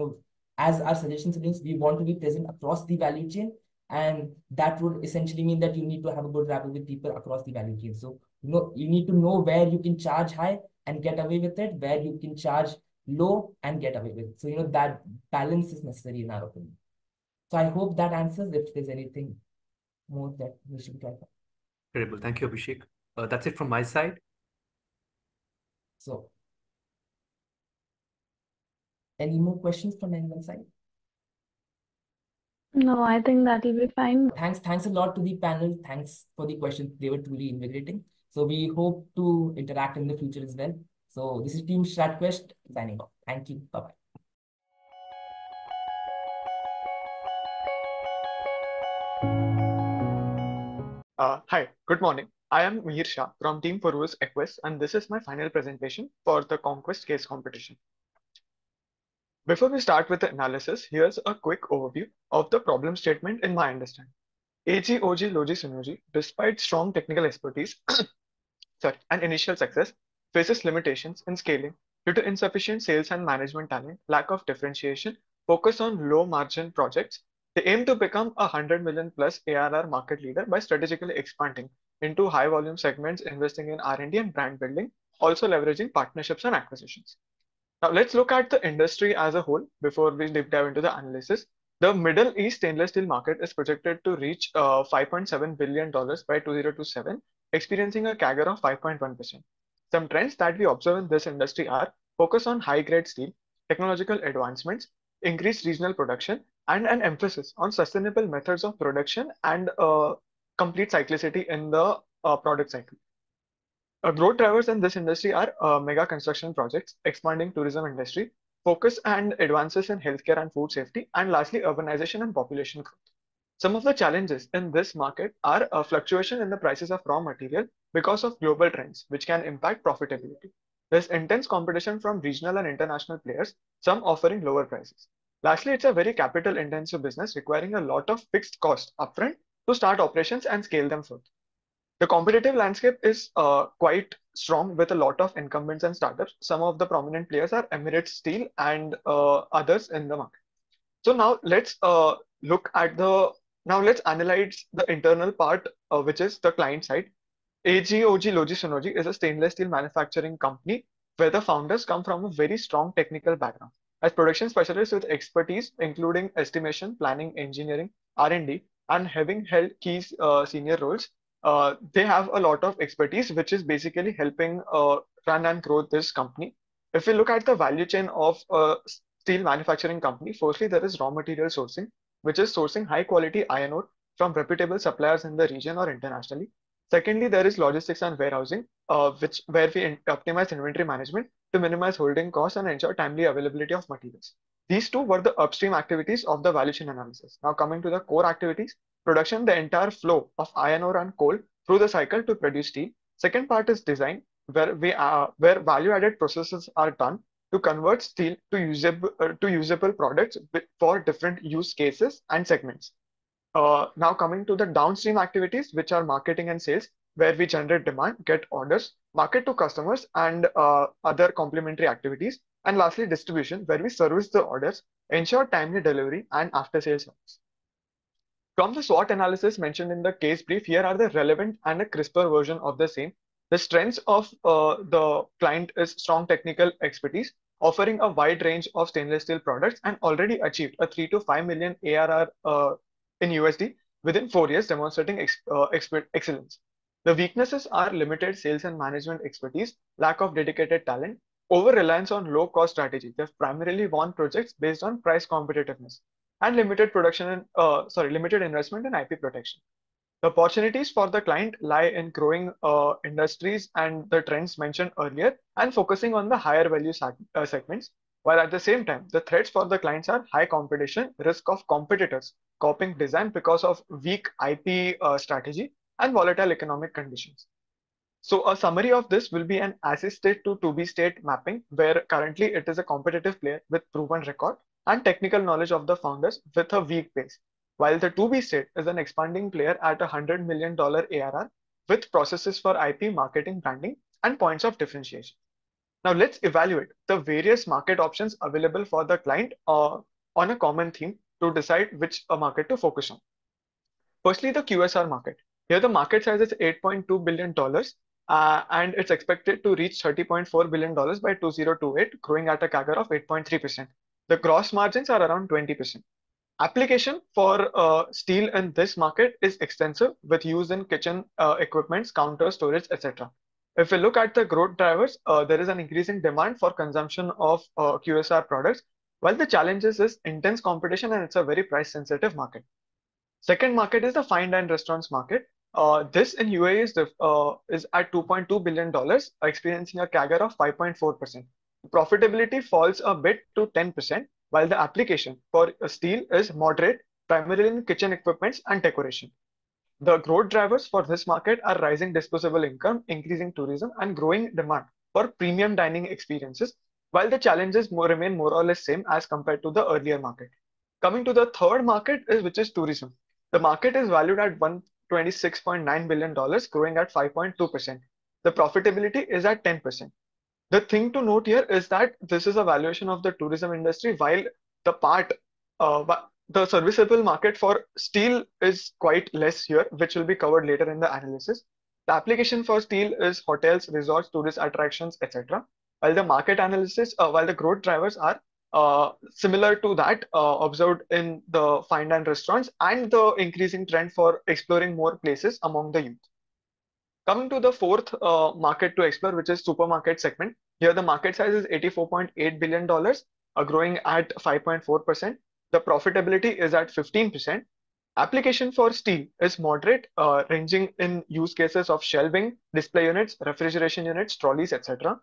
as our suggestion suggests, we want to be present across the value chain, and that would essentially mean that you need to have a good rapport with people across the value chain. So you need to know where you can charge high and get away with it, where you can charge low and get away with it. So that balance is necessary in our opinion. So I hope that answers. If there's anything more that we should clarify. Incredible. Thank you, Abhishek. That's it from my side. So, any more questions from anyone's side? No, I think that'll be fine. Thanks a lot to the panel. Thanks for the questions. They were truly invigorating. So we hope to interact in the future as well. So this is Team StratQuest signing off. Thank you. Bye-bye. Hi, good morning. I am Mihir Shah from Team Prowess Equest, and this is my final presentation for the Conquest case competition. Before we start with the analysis, here's a quick overview of the problem statement in my understanding. AG, OG, Logi, Synergy, despite strong technical expertise and initial success, faces limitations in scaling due to insufficient sales and management talent, lack of differentiation, focus on low margin projects. They aim to become a 100 million plus ARR market leader by strategically expanding into high volume segments, investing in R&D and brand building, also leveraging partnerships and acquisitions. Now let's look at the industry as a whole before we deep dive into the analysis. The Middle East stainless steel market is projected to reach $5.7 billion by 2027, experiencing a CAGR of 5.1%. Some trends that we observe in this industry are focus on high-grade steel, technological advancements, increased regional production, and an emphasis on sustainable methods of production and complete cyclicity in the product cycle. Growth drivers in this industry are mega construction projects, expanding tourism industry, focus and advances in healthcare and food safety, and lastly, urbanization and population growth. Some of the challenges in this market are a fluctuation in the prices of raw material because of global trends, which can impact profitability. There's intense competition from regional and international players, some offering lower prices. Lastly, it's a very capital intensive business requiring a lot of fixed cost upfront to start operations and scale them further. The competitive landscape is quite strong with a lot of incumbents and startups. Some of the prominent players are Emirates Steel and others in the market. So now let's let's analyze the internal part, which is the client side. AGOG Logi Sonogi is a stainless steel manufacturing company where the founders come from a very strong technical background. As production specialists with expertise including estimation, planning, engineering, R&D, and having held key senior roles, they have a lot of expertise, which is basically helping run and grow this company. If we look at the value chain of a steel manufacturing company, firstly, there is raw material sourcing, which is sourcing high quality iron ore from reputable suppliers in the region or internationally. Secondly, there is logistics and warehousing, where we optimize inventory management to minimize holding costs and ensure timely availability of materials. These two were the upstream activities of the value chain analysis. Now coming to the core activities, production, the entire flow of iron ore and coal through the cycle to produce steel. Second part is design, where value-added processes are done to convert steel to usable products for different use cases and segments. Now coming to the downstream activities, which are marketing and sales, where we generate demand, get orders, market to customers, and other complementary activities. And lastly, distribution, where we service the orders, ensure timely delivery, and after-sales service. From the SWOT analysis mentioned in the case brief, here are the relevant and a crisper version of the same. The strengths of the client is strong technical expertise, offering a wide range of stainless steel products, and already achieved a 3 to 5 million ARR in USD within 4 years, demonstrating excellence. The weaknesses are limited sales and management expertise, lack of dedicated talent, over-reliance on low-cost strategy. They've primarily won projects based on price competitiveness, and limited investment in IP protection. The opportunities for the client lie in growing industries and the trends mentioned earlier, and focusing on the higher value segments, while at the same time, the threats for the clients are high competition, risk of competitors copying design because of weak IP strategy, and volatile economic conditions. So a summary of this will be an as-is state to to-be state mapping, where currently it is a competitive player with proven record and technical knowledge of the founders with a weak base, while the to-be state is an expanding player at $100 million ARR with processes for IP, marketing, branding, and points of differentiation. Now let's evaluate the various market options available for the client on a common theme to decide which market to focus on. Firstly, the QSR market. Here the market size is $8.2 billion and it's expected to reach $30.4 billion by 2028, growing at a CAGR of 8.3%. The gross margins are around 20%. Application for steel in this market is extensive, with use in kitchen equipments, counter storage, etc. If we look at the growth drivers, there is an increasing demand for consumption of QSR products, while the challenges is intense competition and it's a very price sensitive market. Second market is the fine dine restaurants market. This in UAE is at $2.2 billion, experiencing a CAGR of 5.4%. Profitability falls a bit to 10%, while the application for steel is moderate, primarily in kitchen equipments and decoration. The growth drivers for this market are rising disposable income, increasing tourism, and growing demand for premium dining experiences, while the challenges remain more or less same as compared to the earlier market. Coming to the third market, which is tourism. The market is valued at $126.9 billion, growing at 5.2%. The profitability is at 10%. The thing to note here is that this is a valuation of the tourism industry, while the the serviceable market for steel is quite less here, which will be covered later in the analysis. The application for steel is hotels, resorts, tourist attractions, etc. While the market analysis, while the growth drivers are similar to that observed in the fine dine restaurants and the increasing trend for exploring more places among the youth. Coming to the fourth market to explore, which is supermarket segment. Here the market size is $84.8 billion, growing at 5.4%. The profitability is at 15%. Application for steel is moderate, ranging in use cases of shelving, display units, refrigeration units, trolleys, etc.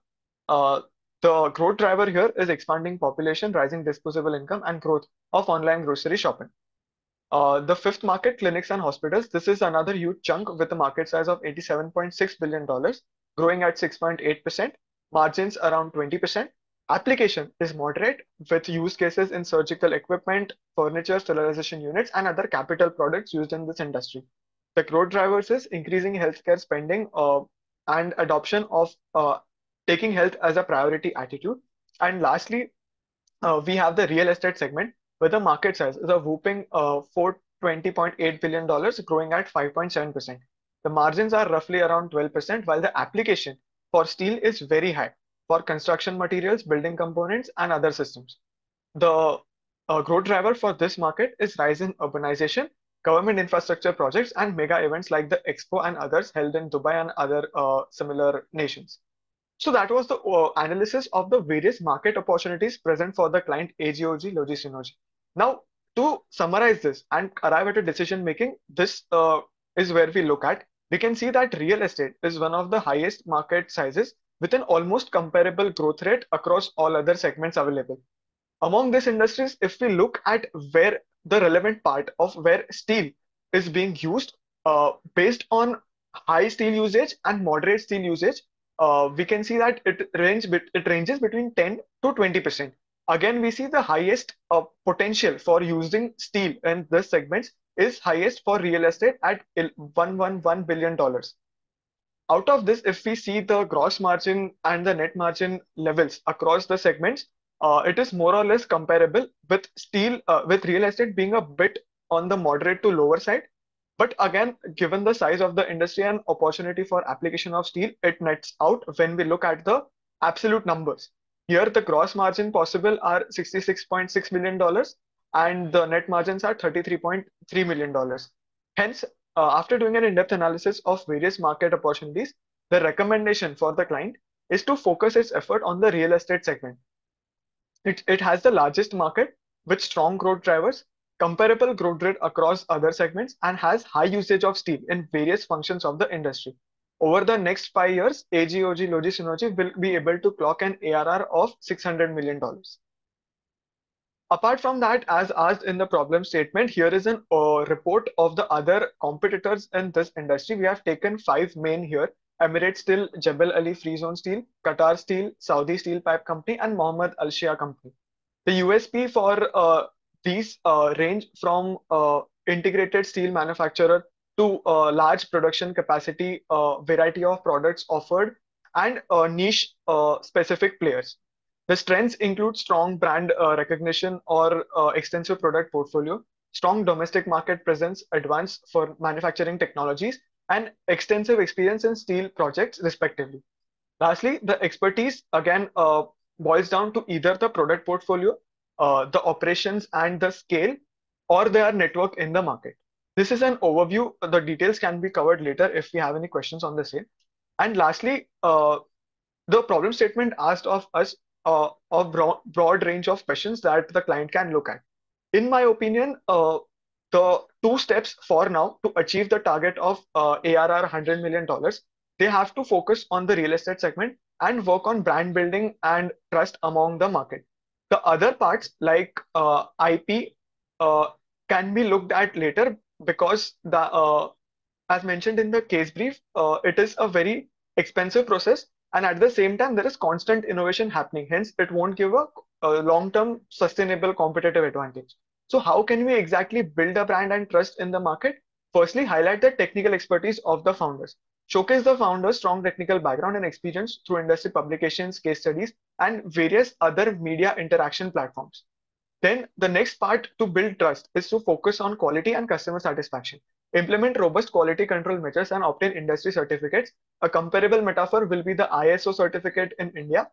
The growth driver here is expanding population, rising disposable income, and growth of online grocery shopping. The fifth market, clinics and hospitals. This is another huge chunk with a market size of $87.6 billion, growing at 6.8%, margins around 20%. Application is moderate with use cases in surgical equipment, furniture, sterilization units, and other capital products used in this industry. The growth drivers is increasing healthcare spending and adoption of taking health as a priority attitude. And lastly, we have the real estate segment where the market size is a whooping $420.8 billion, growing at 5.7%. The margins are roughly around 12%, while the application for steel is very high for construction materials, building components, and other systems. The growth driver for this market is rise in urbanization, government infrastructure projects, and mega events like the Expo and others held in Dubai and other similar nations. So that was the analysis of the various market opportunities present for the client AGOG Logi. Now, to summarize this and arrive at a decision making, this is where we look at. We can see that real estate is one of the highest market sizes with an almost comparable growth rate across all other segments available. Among these industries, if we look at where the relevant part of where steel is being used, based on high steel usage and moderate steel usage, we can see that it ranges between 10 to 20%. Again, we see the highest potential for using steel in this segments is highest for real estate at $111 billion. Out of this, if we see the gross margin and the net margin levels across the segments, it is more or less comparable with steel, with real estate being a bit on the moderate to lower side. But again, given the size of the industry and opportunity for application of steel, it nets out when we look at the absolute numbers. Here, the gross margin possible are $66.6 million and the net margins are $33.3 million. Hence, after doing an in-depth analysis of various market opportunities, the recommendation for the client is to focus its effort on the real estate segment. It has the largest market with strong growth drivers, comparable growth rate across other segments, and has high usage of steel in various functions of the industry. Over the next 5 years, AGOG Logi will be able to clock an ARR of $600 million. Apart from that, as asked in the problem statement, here is a report of the other competitors in this industry. We have taken 5 main here: Emirates Steel, Jebel Ali Free Zone Steel, Qatar Steel, Saudi Steel Pipe Company, and Mohammed Al Shia Company. The USP for these range from integrated steel manufacturer to large production capacity, variety of products offered, and niche specific players. The strengths include strong brand recognition or extensive product portfolio, strong domestic market presence, advanced for manufacturing technologies, and extensive experience in steel projects, respectively. Lastly, the expertise again boils down to either the product portfolio, the operations, and the scale, or their network in the market. This is an overview. The details can be covered later if we have any questions on the same. And lastly, the problem statement asked of us a broad range of questions that the client can look at. In my opinion, the 2 steps for now to achieve the target of ARR $100 million, they have to focus on the real estate segment and work on brand building and trust among the market. The other parts like IP can be looked at later because as mentioned in the case brief, it is a very expensive process, and at the same time there is constant innovation happening. Hence, it won't give a long-term sustainable competitive advantage. So how can we exactly build a brand and trust in the market? Firstly, highlight the technical expertise of the founders. showcase the founder's strong technical background and experience through industry publications, case studies, and various other media interaction platforms. Then the next part to build trust is to focus on quality and customer satisfaction. Implement robust quality control measures and obtain industry certificates. A comparable metaphor will be the ISO certificate in India.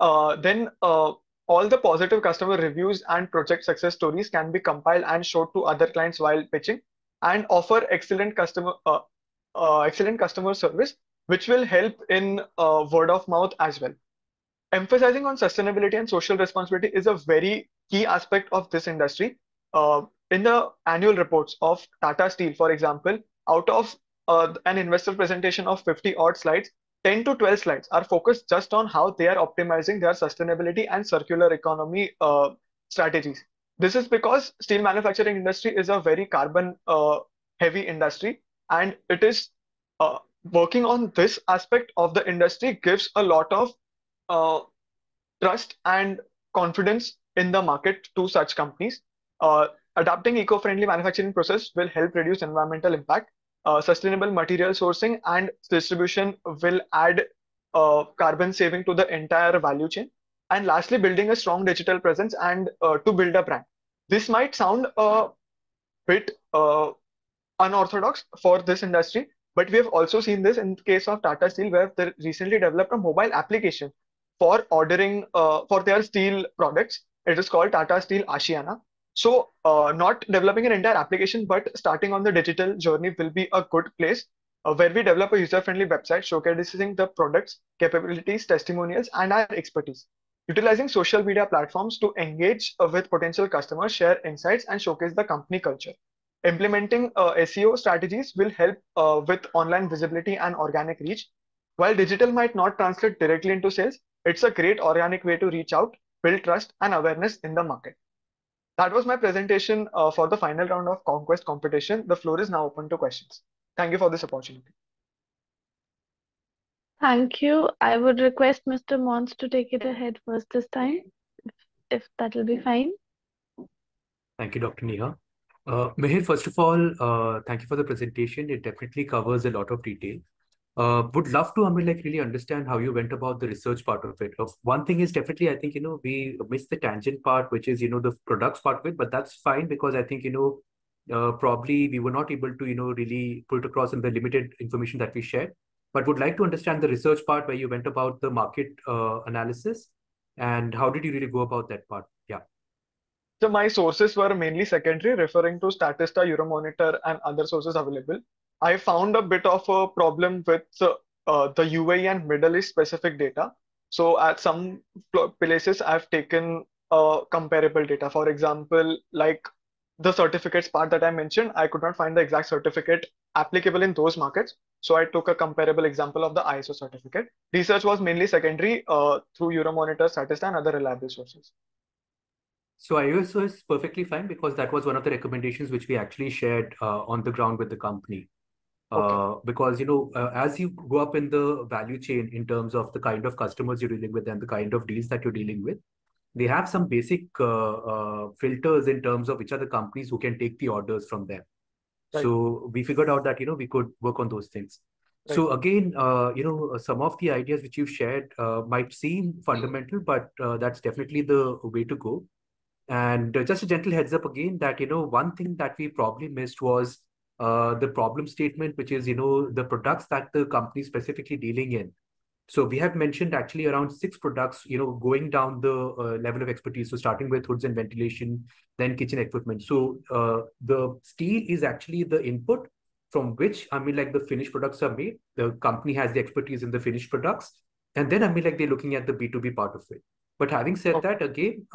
Then all the positive customer reviews and project success stories can be compiled and showed to other clients while pitching, and offer excellent customer service, which will help in word of mouth as well. Emphasizing on sustainability and social responsibility is a very key aspect of this industry. In the annual reports of Tata Steel, for example, out of an investor presentation of 50 odd slides, 10 to 12 slides are focused just on how they are optimizing their sustainability and circular economy strategies. This is because steel manufacturing industry is a very carbon heavy industry, and it is working on this aspect of the industry gives a lot of uh, trust and confidence in the market to such companies. Adapting eco-friendly manufacturing process will help reduce environmental impact. Sustainable material sourcing and distribution will add carbon saving to the entire value chain. And lastly, building a strong digital presence and to build a brand. This might sound a bit unorthodox for this industry, but we have also seen this in the case of Tata Steel, where they recently developed a mobile application for ordering for their steel products. It is called Tata Steel Ashiana. So not developing an entire application, but starting on the digital journey will be a good place where we develop a user-friendly website showcasing the products, capabilities, testimonials, and our expertise. Utilizing social media platforms to engage with potential customers, share insights, and showcase the company culture. Implementing SEO strategies will help with online visibility and organic reach. While digital might not translate directly into sales, it's a great organic way to reach out, build trust and awareness in the market. That was my presentation for the final round of Conquest competition. The floor is now open to questions. Thank you for this opportunity. Thank you. I would request Mr. Monce to take it ahead first this time, if that will be fine. Thank you, Dr. Neha. Mihir, first of all, thank you for the presentation. It definitely covers a lot of detail. Would love to, really understand how you went about the research part of it. One thing is definitely, I think, we missed the tangent part, which is, the products part of it, but that's fine because I think, probably we were not able to, really put it across in the limited information that we shared, but would like to understand the research part where you went about the market analysis and how did you really go about that part? Yeah. So my sources were mainly secondary, referring to Statista, Euromonitor, and other sources available. I found a bit of a problem with the UAE and Middle East specific data. So at some places, I've taken comparable data. For example, like the certificates part that I mentioned, I could not find the exact certificate applicable in those markets. So I took a comparable example of the ISO certificate. Research was mainly secondary through Euromonitor, Statista, and other reliable sources. So ISO is perfectly fine because that was one of the recommendations which we actually shared on the ground with the company. Because, as you go up in the value chain in terms of the kind of customers you're dealing with and the kind of deals that you're dealing with, they have some basic filters in terms of which are the companies who can take the orders from them. Right. So we figured out that, we could work on those things. Right. So again, some of the ideas which you've shared might seem fundamental, but that's definitely the way to go. And just a gentle heads up again that, one thing that we probably missed was the problem statement, which is, the products that the company is specifically dealing in. So we have mentioned actually around 6 products, going down the level of expertise. So starting with hoods and ventilation, then kitchen equipment. So the steel is actually the input from which, the finished products are made. The company has the expertise in the finished products. And then, they're looking at the B2B part of it. But having said that, again,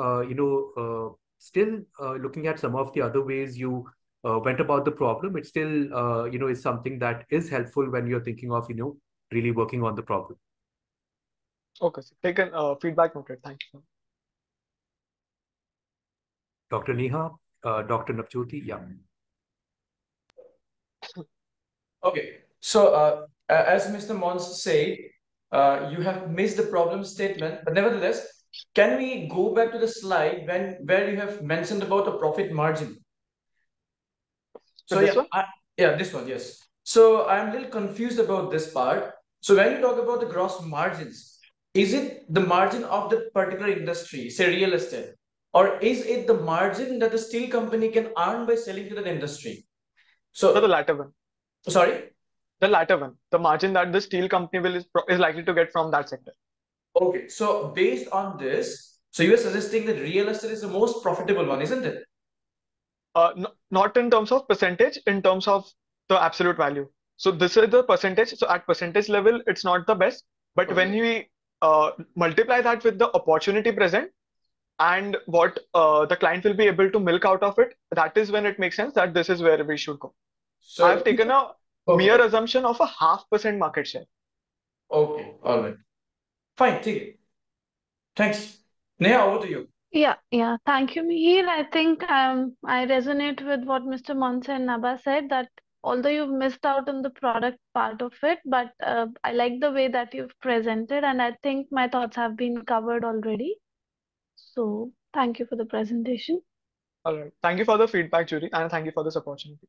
still looking at some of the other ways you went about the problem, it still, is something that is helpful when you're thinking of, really working on the problem. Okay, so taken feedback noted. Thank you. Dr. Neha, Dr. Nabajyoti, yeah. Okay, so as Mr. Monce said, you have missed the problem statement, but nevertheless, can we go back to the slide where you have mentioned about the profit margin? So this one? Yeah, this one, yes. So I'm a little confused about this part. So when you talk about the gross margins, is it the margin of the particular industry, say real estate, or is it the margin that the steel company can earn by selling to that industry? So the So, latter one. sorry? The latter one. The margin that the steel company is likely to get from that sector. Okay, so based on this, so you're suggesting that real estate is the most profitable one, isn't it? Not in terms of percentage, in terms of the absolute value. So this is the percentage. So at percentage level, it's not the best. But when we multiply that with the opportunity present and what the client will be able to milk out of it, that is when it makes sense that this is where we should go. So I've taken a mere assumption of a 0.5% market share. Okay, all right. Fine, take it. Thanks. Neha, over to you. Yeah. Thank you, Mihir. I think I resonate with what Mr. Monce and Naba said, that although you've missed out on the product part of it, but I like the way that you've presented, and I think my thoughts have been covered already. So thank you for the presentation. All right. Thank you for the feedback, jury, and thank you for this opportunity.